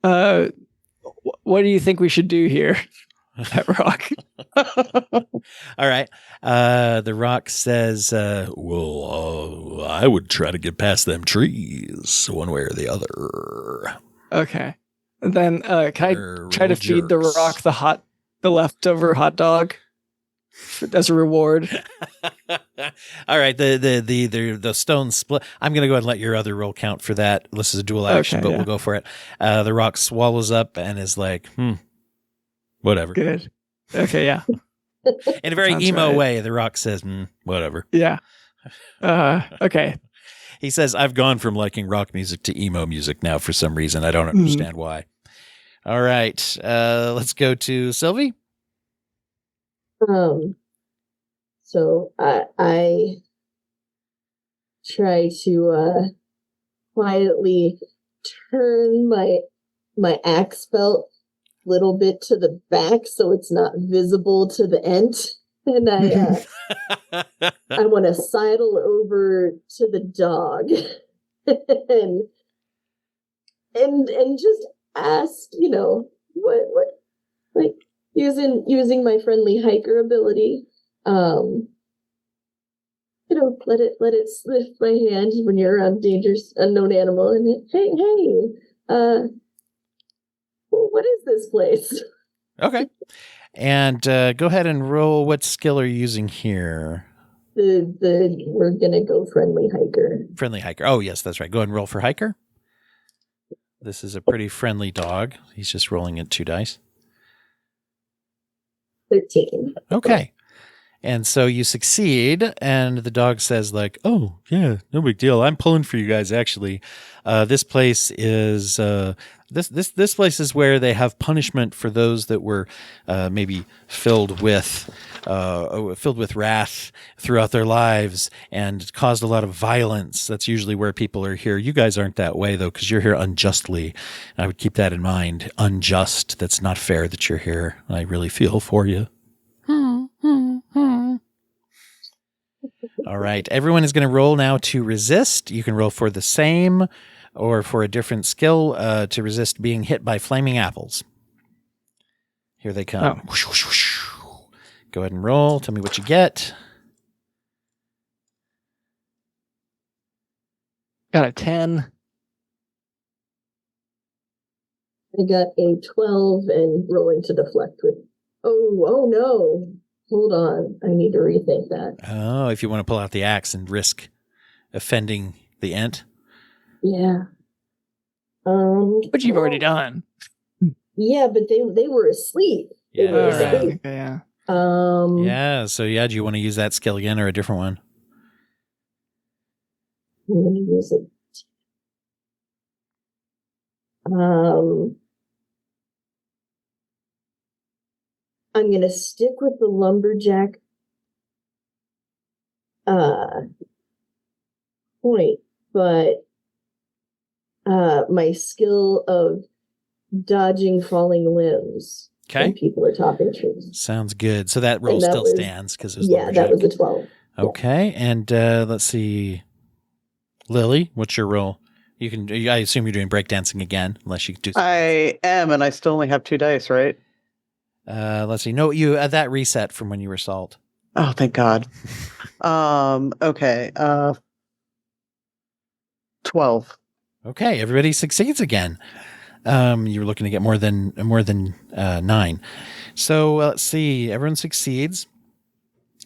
What do you think we should do here? Pet Rock. All right. The rock says, I would try to get past them trees one way or the other. Okay. Then can They're I try to real feed the jerks. rock the leftover hot dog as a reward? All right. The stone split. I'm going to go ahead and let your other roll count for that. This is a dual action, but we'll go for it. The rock swallows up and is like, whatever. Good. Okay. Yeah. In a very Sounds emo right. way, the rock says, whatever. Yeah. Okay. He says, I've gone from liking rock music to emo music now for some reason. I don't understand why. All right. Let's go to Sylvie. So I try to quietly turn my axe belt a little bit to the back so it's not visible to the Ent, and I want to sidle over to the dog and just ask, what like using my friendly hiker ability, let it sniff my hand when you're around dangerous unknown animal, and hey, what is this place? Okay. And go ahead and roll. What skill are you using here? We're gonna go friendly hiker. Friendly hiker. Oh, yes, that's right. Go ahead and roll for hiker. This is a pretty friendly dog. He's just rolling in 2 dice. 13. Okay. And so you succeed, and the dog says, like, oh, yeah, no big deal. I'm pulling for you guys, actually. This place is this place is where they have punishment for those that were maybe filled with wrath throughout their lives and caused a lot of violence. That's usually where people are here. You guys aren't that way, though, because you're here unjustly. And I would keep that in mind. Unjust. That's not fair that you're here. I really feel for you. All right. Everyone is going to roll now to resist. You can roll for the same or for a different skill to resist being hit by flaming apples. Here they come. Oh. Whoosh, whoosh, whoosh. Go ahead and roll. Tell me what you get. Got a 10. I got a 12 and rolling to deflect with. Oh no. Hold on. I need to rethink that. Oh, if you want to pull out the axe and risk offending the ent. Yeah. Which you've already done. Yeah, but they were asleep. They Yeah. were All right. asleep. Yeah. Yeah. So, yeah, do you want to use that skill again or a different one? I'm gonna use it. I'm gonna stick with the lumberjack point, but my skill of dodging falling limbs when Okay. people are topping trees. Sounds good. So that roll And that still was- stands because it was Yeah, that was lumberjack. a 12. Okay. And let's see. Lily, what's your roll? You can. I assume you're doing breakdancing again, unless you do. I am, and I still only have 2 dice, right? Let's see. No, you that reset from when you were salt. Oh, thank God. Okay. 12. Okay, everybody succeeds again. You were looking to get more than 9. So let's see. Everyone succeeds,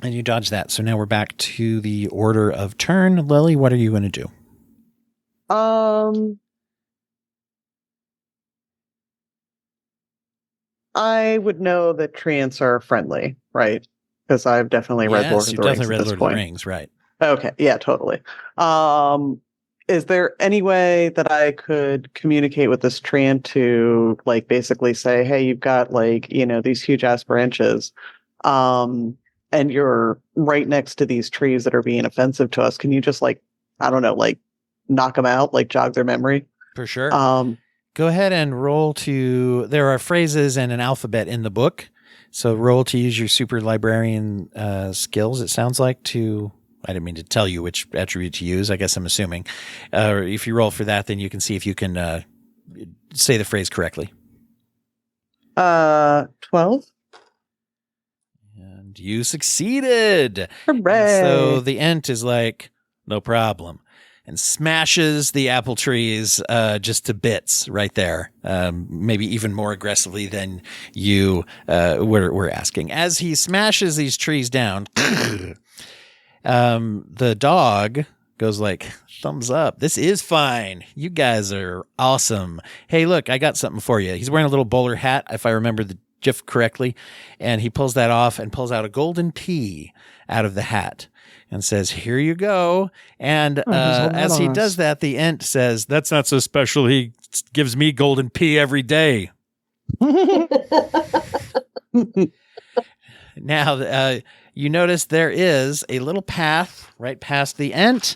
and you dodge that. So now we're back to the order of turn. Lily, what are you going to do? I would know that treants are friendly, right? Because I've definitely read Lord of you've the Rings definitely at read this Lord point. of the Rings, right? Okay, yeah, totally. Is there any way that I could communicate with this treant to, like, basically say, hey, you've got, like, these huge ass branches, and you're right next to these trees that are being offensive to us. Can you just, like, I don't know, like, knock them out, like, jog their memory? For sure. Um, Go ahead and roll to. There are phrases and an alphabet in the book, so roll to use your super librarian skills. It sounds like to. I didn't mean to tell you which attribute to use. I guess I'm assuming. If you roll for that, then you can see if you can say the phrase correctly. 12. And you succeeded. Hooray! And so the ent is like, no problem, and smashes the apple trees just to bits right there, maybe even more aggressively than you were asking. As he smashes these trees down, the dog goes like, thumbs up. This is fine. You guys are awesome. Hey, look, I got something for you. He's wearing a little bowler hat, if I remember the GIF correctly, and he pulls that off and pulls out a golden pea out of the hat and says, here you go. And he's holding as that he on does us. that, the ent says, that's not so special. He gives me golden pea every day. Now, you notice there is a little path right past the ent.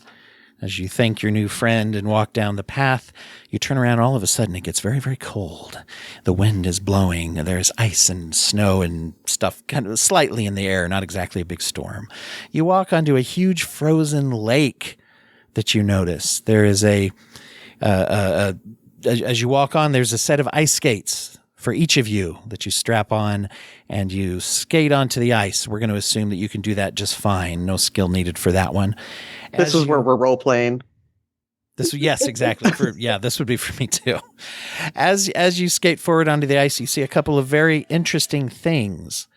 As you thank your new friend and walk down the path, you turn around, all of a sudden it gets very, very cold. The wind is blowing. There's ice and snow and stuff kind of slightly in the air, not exactly a big storm. You walk onto a huge frozen lake that you notice. There is as you walk on, there's a set of ice skates for each of you that you strap on and you skate onto the ice. We're going to assume that you can do that just fine. No skill needed for that one. This is where we're role playing. Yes, exactly. This would be for me too. As you skate forward onto the ice, you see a couple of very interesting things.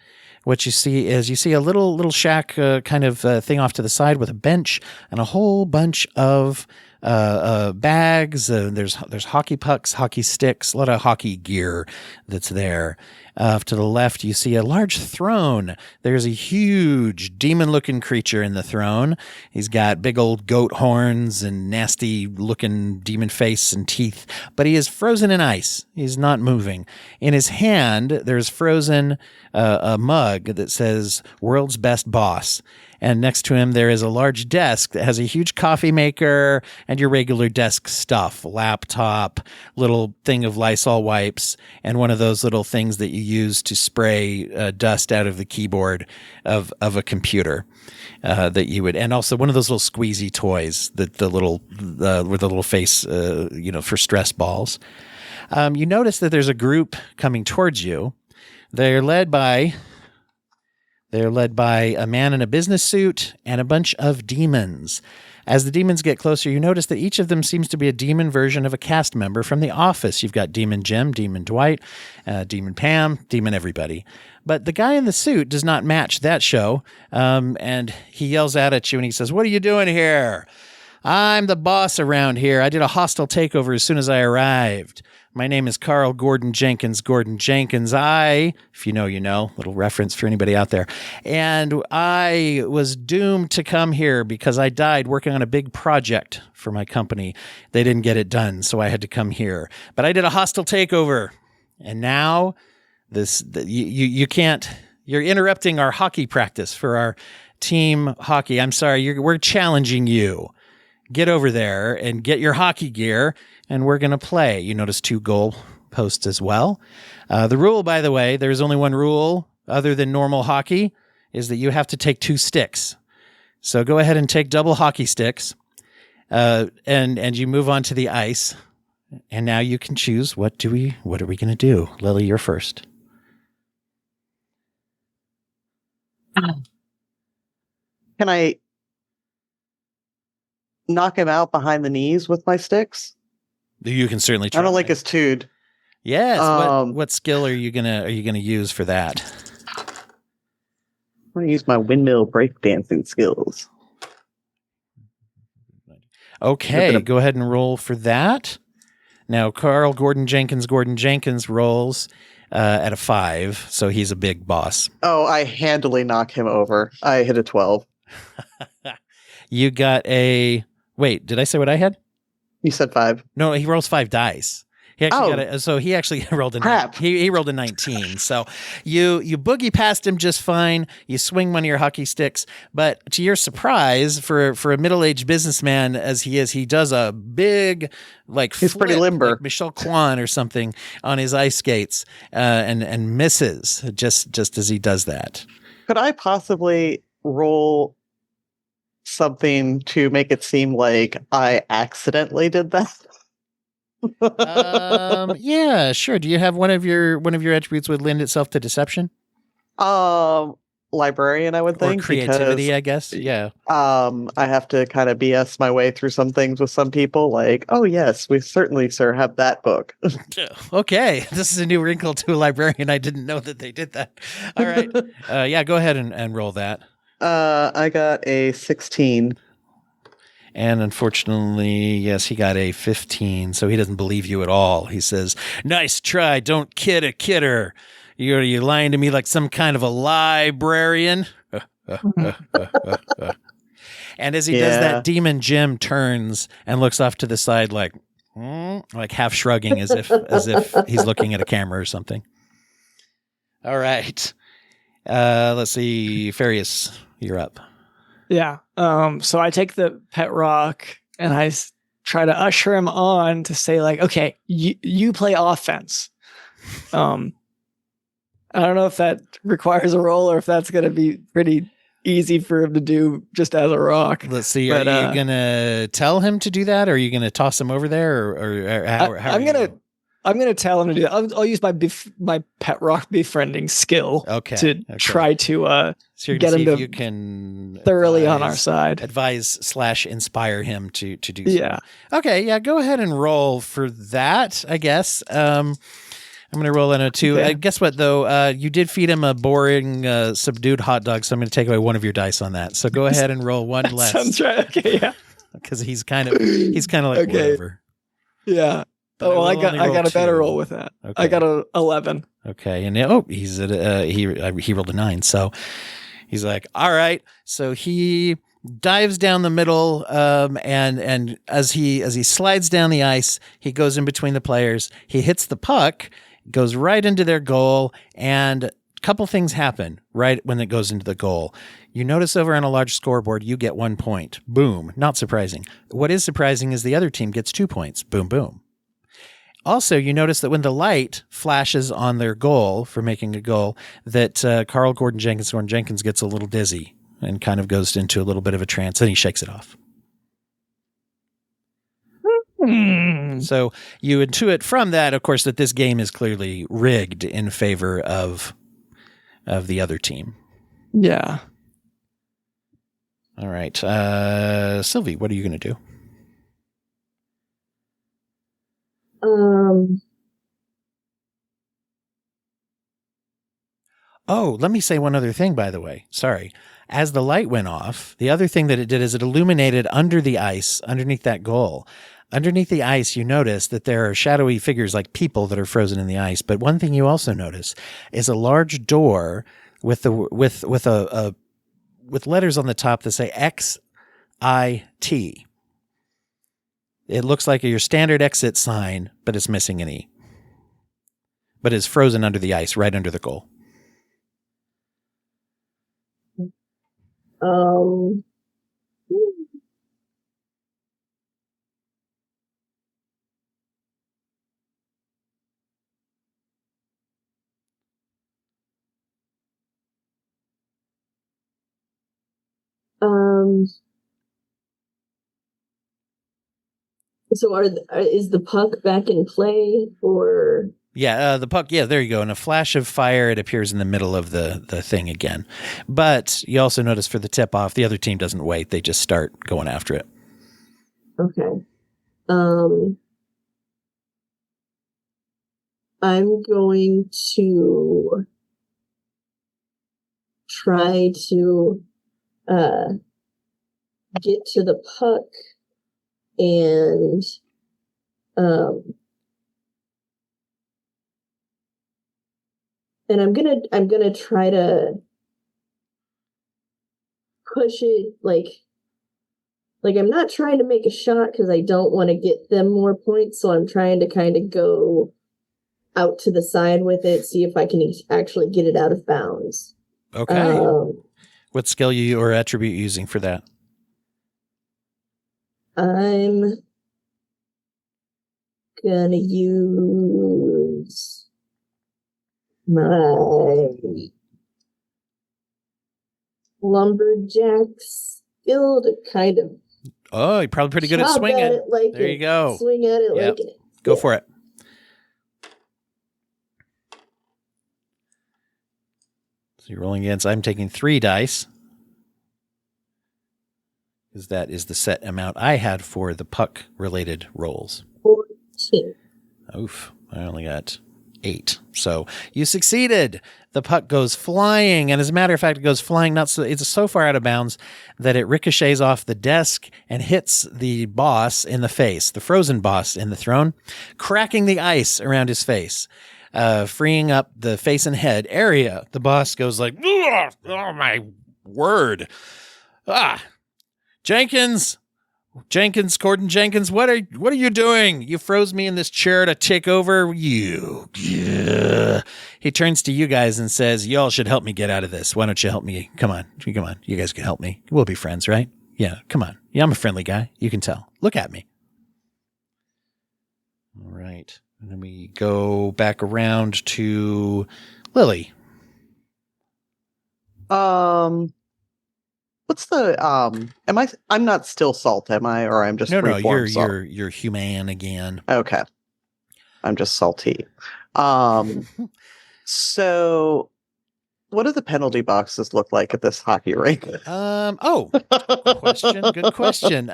What you see is a little shack kind of thing off to the side with a bench and a whole bunch of bags. There's hockey pucks, hockey sticks, a lot of hockey gear that's there. To the left, you see a large throne. There's a huge demon-looking creature in the throne. He's got big old goat horns and nasty-looking demon face and teeth, but he is frozen in ice. He's not moving. In his hand, there's frozen a mug that says "World's Best Boss." And next to him, there is a large desk that has a huge coffee maker and your regular desk stuff, laptop, little thing of Lysol wipes, and one of those little things that you use to spray dust out of the keyboard of a computer that you would, and also one of those little squeezy toys that with the little face, for stress balls. You notice that there's a group coming towards you. They're led by a man in a business suit and a bunch of demons. As the demons get closer, you notice that each of them seems to be a demon version of a cast member from The Office. You've got Demon Jim, Demon Dwight, Demon Pam, Demon everybody. But the guy in the suit does not match that show, and he yells out at you and he says, "What are you doing here? I'm the boss around here. I did a hostile takeover as soon as I arrived. My name is Carl Gordon Jenkins. If you know, you know, little reference for anybody out there. And I was doomed to come here because I died working on a big project for my company. They didn't get it done, so I had to come here. But I did a hostile takeover. And now you can't, you're interrupting our hockey practice for our team hockey. I'm sorry, we're challenging you. Get over there and get your hockey gear, and we're going to play." You notice 2 goal posts as well. The rule, by the way, there's only one rule other than normal hockey, is that you have to take 2 sticks. So go ahead and take double hockey sticks, and you move on to the ice. And now you can choose what are we going to do? Lily, you're first. Can I knock him out behind the knees with my sticks? You can certainly try. I don't like his tood. Yes. What skill are you gonna use for that? I'm gonna use my windmill breakdancing skills. Okay, go ahead and roll for that. Now, Carl Gordon Jenkins rolls at a 5, so he's a big boss. Oh, I handily knock him over. I hit a 12. You got a... Wait, did I say what I had? You said 5. No, he rolls 5 dice. He actually rolled a crap. He rolled a 19. So you boogie past him just fine. You swing one of your hockey sticks, but to your surprise, for a middle-aged businessman as he is, he does a big he's pretty limber, like Michel Kwan or something on his ice skates, and misses just as he does that. Could I possibly roll something to make it seem like I accidentally did that? Yeah, sure. Do you have one of your attributes would lend itself to deception? Librarian, I would think. Or creativity, because, I guess. Yeah. I have to kind of BS my way through some things with some people. Like, oh yes, we certainly, sir, have that book. Okay, this is a new wrinkle to a librarian. I didn't know that they did that. All right. Yeah, go ahead and roll that. I got a 16. And unfortunately, yes, he got a 15, so he doesn't believe you at all. He says, "Nice try, don't kid a kidder. You're lying to me like some kind of a librarian." And as he does that, Demon Jim turns and looks off to the side like half shrugging as if he's looking at a camera or something. All right. Let's see. Farius, you're up. Yeah. So I take the pet rock and I try to usher him on to say like, okay, you play offense. I don't know if that requires a roll or if that's going to be pretty easy for him to do just as a rock. Let's see. Are you going to tell him to do that? Or are you going to toss him over there? Or how I'm going to I'm going to tell him to do that. I'll use my pet rock befriending skill to try to so you're get gonna him see if to you can thoroughly on our side. Advise/inspire him to do so. Yeah. Okay, yeah, go ahead and roll for that, I guess. I'm going to roll in a 2. Okay. Guess what, though? You did feed him a boring, subdued hot dog, so I'm going to take away one of your dice on that. So go ahead and roll one less. Sounds right. Okay, yeah. Because he's kind of like whatever. Yeah. But I got a better 2. roll with that. Okay. I got a 11. Okay, and he's at he rolled a 9, so he's like, all right. So he dives down the middle, and as he slides down the ice, he goes in between the players. He hits the puck, goes right into their goal, and a couple things happen right when it goes into the goal. You notice over on a large scoreboard, you get 1 point. Boom. Not surprising. What is surprising is the other team gets 2 points. Boom, boom. Also, you notice that when the light flashes on their goal for making a goal, that Carl Gordon Jenkins gets a little dizzy and kind of goes into a little bit of a trance, and he shakes it off. So you intuit from that, of course, that this game is clearly rigged in favor of the other team. Yeah. All right. Sylvie, what are you going to do? Oh, let me say one other thing, by the way. Sorry. As the light went off, the other thing that it did is it illuminated under the ice, underneath that goal. Underneath the ice, you notice that there are shadowy figures like people that are frozen in the ice. But one thing you also notice is a large door with letters on the top that say XIT. It looks like your standard exit sign, but it's missing an E. But it's frozen under the ice, right under the goal. So is the puck back in play, or? Yeah, the puck. Yeah, there you go. In a flash of fire, it appears in the middle of the thing again. But you also notice for the tip off, the other team doesn't wait; they just start going after it. Okay. I'm going to try to get to the puck and I'm gonna try to push it like I'm not trying to make a shot because I don't want to get them more points, so I'm trying to kind of go out to the side with it, see if I can actually get it out of bounds. Okay. What skill or attribute you using for that? I'm gonna use my lumberjack skill to kind of. Oh, you're probably pretty good at swinging. There you go. Swing at it Yep. like it. Go for it. So you're rolling against. I'm taking 3 dice. Because that is the set amount I had for the puck-related rolls. 14. Oof, I only got 8. So you succeeded. The puck goes flying, and as a matter of fact, it goes flying. It's so far out of bounds that it ricochets off the desk and hits the boss in the face, the frozen boss in the throne, cracking the ice around his face, freeing up the face and head area. The boss goes like, "Oh my word! Jenkins, Gordon Jenkins, what are you doing? You froze me in this chair to take over you." Yeah. He turns to you guys and says, "Y'all should help me get out of this. Why don't you help me? Come on. You guys can help me. We'll be friends, right? Yeah, come on. Yeah, I'm a friendly guy. You can tell. Look at me." All right. And then we go back around to Lily. What's the I'm not still salt, am I? Or I'm just No, reformed salt? you're human again. Okay. I'm just salty. So what do the penalty boxes look like at this hockey rink? Good question.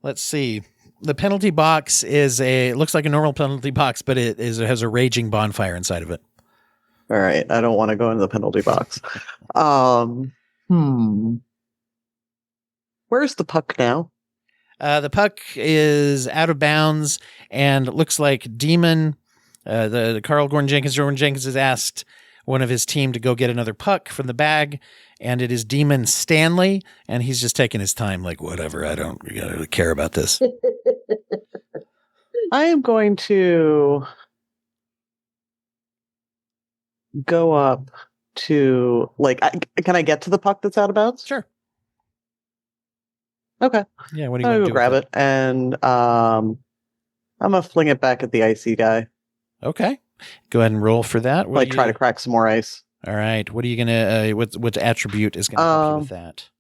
Let's see. The penalty box looks like a normal penalty box, but it has a raging bonfire inside of it. All right. I don't want to go into the penalty box. Where's the puck now? The puck is out of bounds and it looks like Demon, the Carl Gordon Jenkins has asked one of his team to go get another puck from the bag, and it is Demon Stanley, and he's just taking his time like, whatever, I don't really care about this. I am going to go up to, can I get to the puck that's out of bounds? Sure. Okay. Yeah, what do you I'll want to go do? grab it, and I'm going to fling it back at the icy guy. Okay. Go ahead and roll for that. Try to crack some more ice. All right. What are you going to, what attribute is going to help you with that?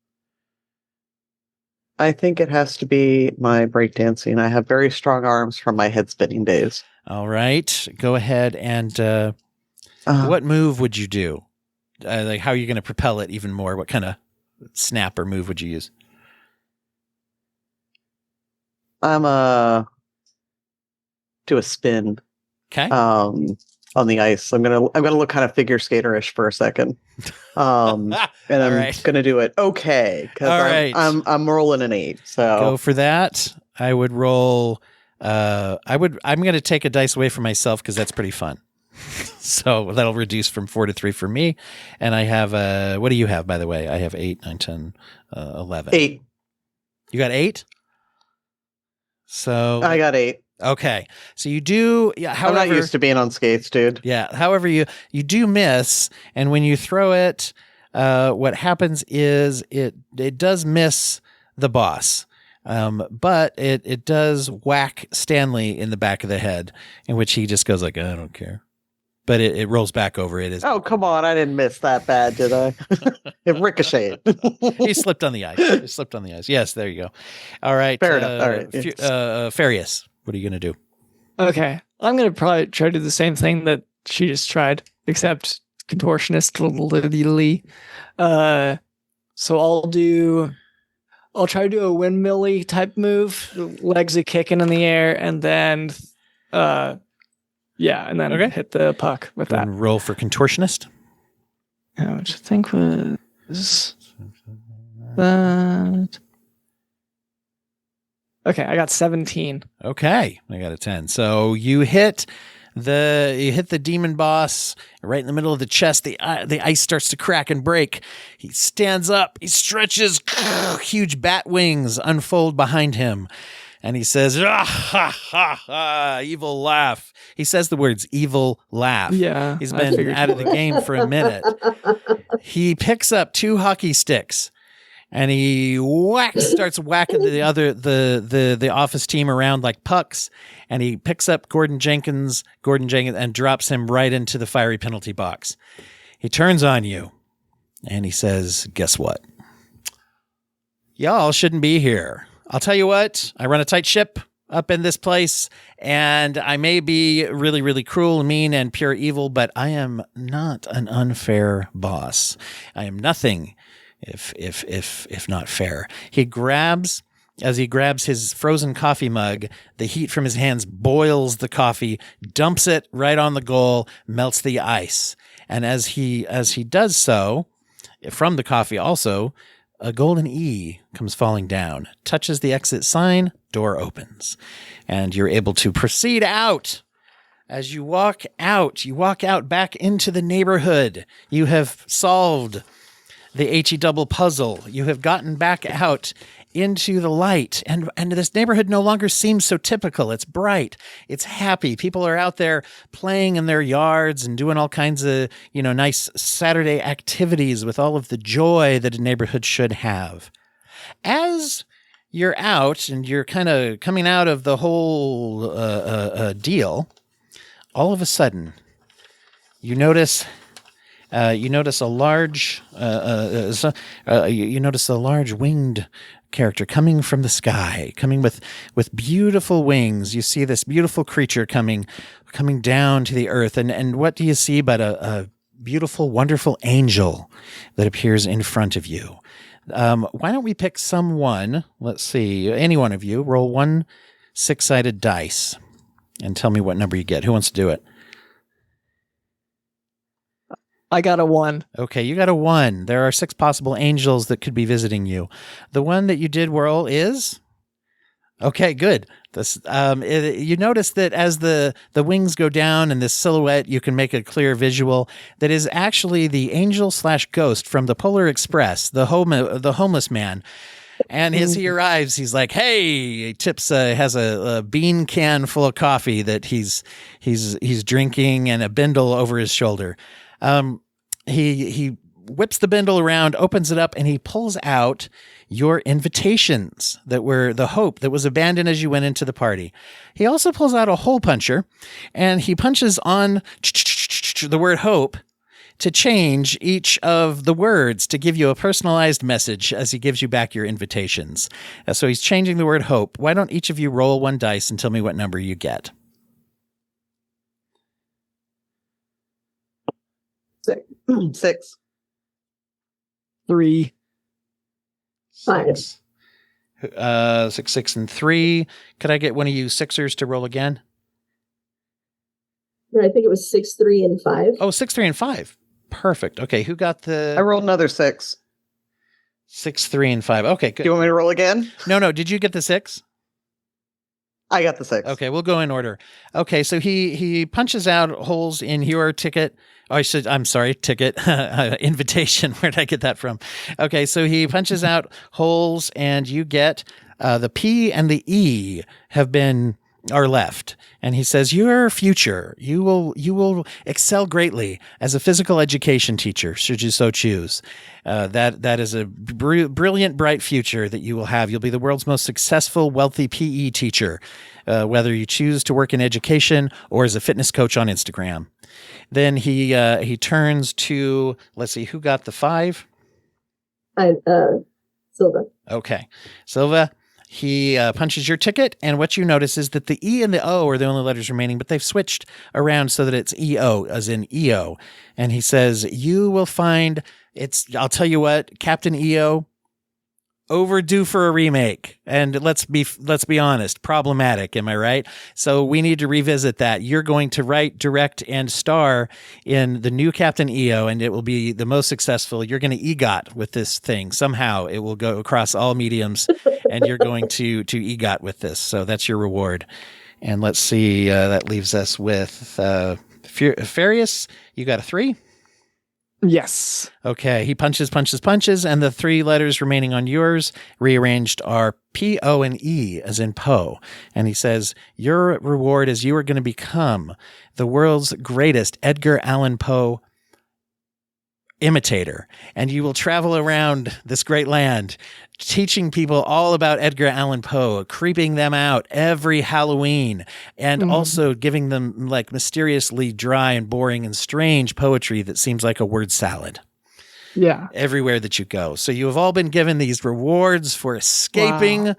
I think it has to be my breakdancing. I have very strong arms from my head spinning days. All right. Go ahead and what move would you do? How are you going to propel it even more? What kind of snap or move would you use? I'm do a spin. Okay. On the ice. I'm gonna look kind of figure skaterish for a second. And I'm gonna do it because I'm rolling an 8. So go for that. I would roll I'm gonna take a dice away from myself because that's pretty fun. So that'll reduce from 4 to 3 for me. And I have what do you have, by the way? I have 8, 9, 10, 11. 8. You got 8? So I got 8. Okay. So you do, yeah. However, I'm not used to being on skates, dude. Yeah. However, you do miss, and when you throw it, what happens is it does miss the boss, but it does whack Stanley in the back of the head, in which he just goes like, I don't care. But it rolls back over. It is. Oh, come on! I didn't miss that bad, did I? It ricocheted. He slipped on the ice. Yes, there you go. All right. Fair enough. All right. Farius, what are you going to do? Okay. I'm going to probably try to do the same thing that she just tried, except contortionist. So I'll try to do a windmill-y type move, legs are kicking in the air, and then hit the puck with that. And roll for contortionist. Which I think was that. Okay, I got 17. Okay, I got a 10. So you hit the demon boss right in the middle of the chest. The ice starts to crack and break. He stands up. He stretches. Huge bat wings unfold behind him. And he says, ah, ha, ha, ha, evil laugh. He says the words evil laugh. Yeah. He's been out of the game for a minute. He picks up 2 hockey sticks and he starts whacking the office team around like pucks. And he picks up Gordon Jenkins, and drops him right into the fiery penalty box. He turns on you and he says, guess what? Y'all shouldn't be here. I'll tell you what, I run a tight ship up in this place, and I may be really, really cruel, mean, and pure evil, but I am not an unfair boss. I am nothing if not fair. As he grabs his frozen coffee mug, the heat from his hands boils the coffee, dumps it right on the goal, melts the ice. And as he does so, from the coffee also, a golden E comes falling down, touches the exit sign, door opens, and you're able to proceed out. As you walk out back into the neighborhood. You have solved the HE double puzzle. You have gotten back out into the light, and this neighborhood no longer seems so typical. It's bright. It's happy. People are out there playing in their yards and doing all kinds of, nice Saturday activities with all of the joy that a neighborhood should have. As you're out and you're kind of coming out of the whole deal, all of a sudden you notice You notice a large winged character coming from the sky, coming with beautiful wings. You see this beautiful creature coming down to the earth, and what do you see but a beautiful, wonderful angel that appears in front of you. Why don't we pick someone? Let's see, any one of you, roll one 6-sided dice and tell me what number you get. Who wants to do it? I got a 1. Okay, you got a 1. There are 6 possible angels that could be visiting you. The one that you did roll is? Okay, good. You notice that as the wings go down and this silhouette, you can make a clear visual that is actually the angel/ghost from the Polar Express, the homeless man. And as he arrives, he's like, "Hey!" He has a bean can full of coffee that he's drinking and a bindle over his shoulder. He whips the bindle around, opens it up, and he pulls out your invitations that were the hope that was abandoned as you went into the party. He also pulls out a hole puncher, and he punches on the word hope to change each of the words to give you a personalized message as he gives you back your invitations. So he's changing the word hope. Why don't each of you roll one dice and tell me what number you get? 6. 3. 5. 6, 6, and 3. Could I get one of you sixers to roll again? No, I think it was 6, 3, and 5. Oh, 6, 3, and 5. Perfect. Okay, who got I the rolled another 6. 6, 3, and 5? Okay, good. Do you want me to roll again? No. Did you get the 6? I got the 6. Okay, we'll go in order. Okay, so he punches out holes in your ticket. I'm sorry, ticket, invitation. Where did I get that from? Okay, so he punches out holes, and you get the P and the E are left. And he says, your future, you will excel greatly as a physical education teacher, should you so choose. That is a brilliant, bright future that you will have. You'll be the world's most successful, wealthy PE teacher, whether you choose to work in education or as a fitness coach on Instagram. Then he turns to, let's see, who got the 5? Silva. Okay. Silva, he punches your ticket, and what you notice is that the E and the O are the only letters remaining, but they've switched around so that it's EO, as in EO. And he says, you will find I'll tell you what, Captain EO, overdue for a remake. And let's be honest, problematic, am I right? So we need to revisit that. You're going to write, direct, and star in the new Captain EO, and it will be the most successful. You're going to EGOT with this thing. Somehow it will go across all mediums, and you're going to EGOT with this. So that's your reward. And let's see, that leaves us with Farius. You got a 3? Yes. Okay, he punches, and the 3 letters remaining on yours rearranged are P, O, and E, as in Poe. And he says, your reward is you are going to become the world's greatest Edgar Allan Poe imitator, and you will travel around this great land teaching people all about Edgar Allan Poe, creeping them out every Halloween, and also giving them like mysteriously dry and boring and strange poetry that seems like a word salad. Yeah. Everywhere that you go. So you have all been given these rewards for escaping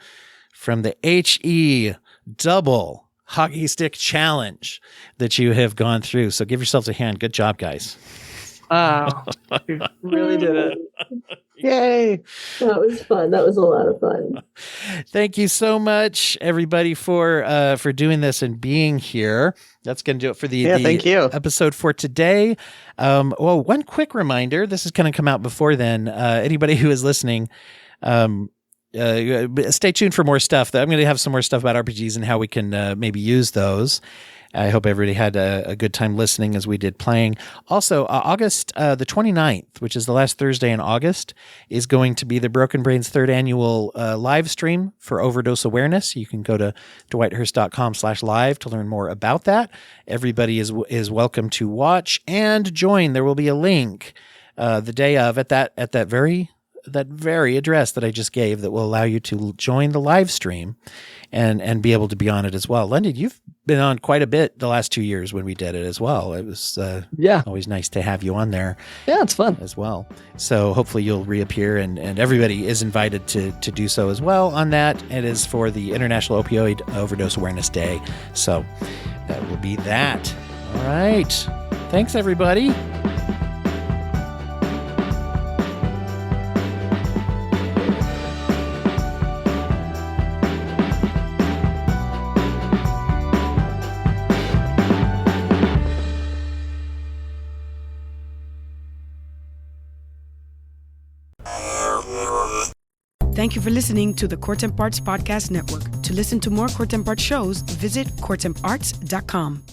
from the HE double hockey stick challenge that you have gone through. So give yourselves a hand. Good job, guys. Wow. You really did it. Yay. That was fun. That was a lot of fun. Thank you so much, everybody, for doing this and being here. That's going to do it for the thank you. episode for today. Well, one quick reminder, this is going to come out before then. Anybody who is listening, stay tuned for more stuff. I'm going to have some more stuff about RPGs and how we can maybe use those. I hope everybody had a good time listening as we did playing. Also, August the 29th, which is the last Thursday in August, is going to be the Broken Brains 3rd annual live stream for overdose awareness. You can go to dwighthurst.com/live to learn more about that. Everybody is welcome to watch and join. There will be a link the day of at that very that very address that I just gave that will allow you to join the live stream and be able to be on it as well. London, you've been on quite a bit the last 2 years when we did it as well. It was always nice to have you on there. Yeah, it's fun as well. So hopefully you'll reappear, and everybody is invited to do so as well on that. It is for the International Opioid Overdose Awareness Day. So that will be that. All right. Thanks, everybody. Thank you for listening to the Court Arts Podcast Network. To listen to more Court Arts shows, visit courtemparts.com.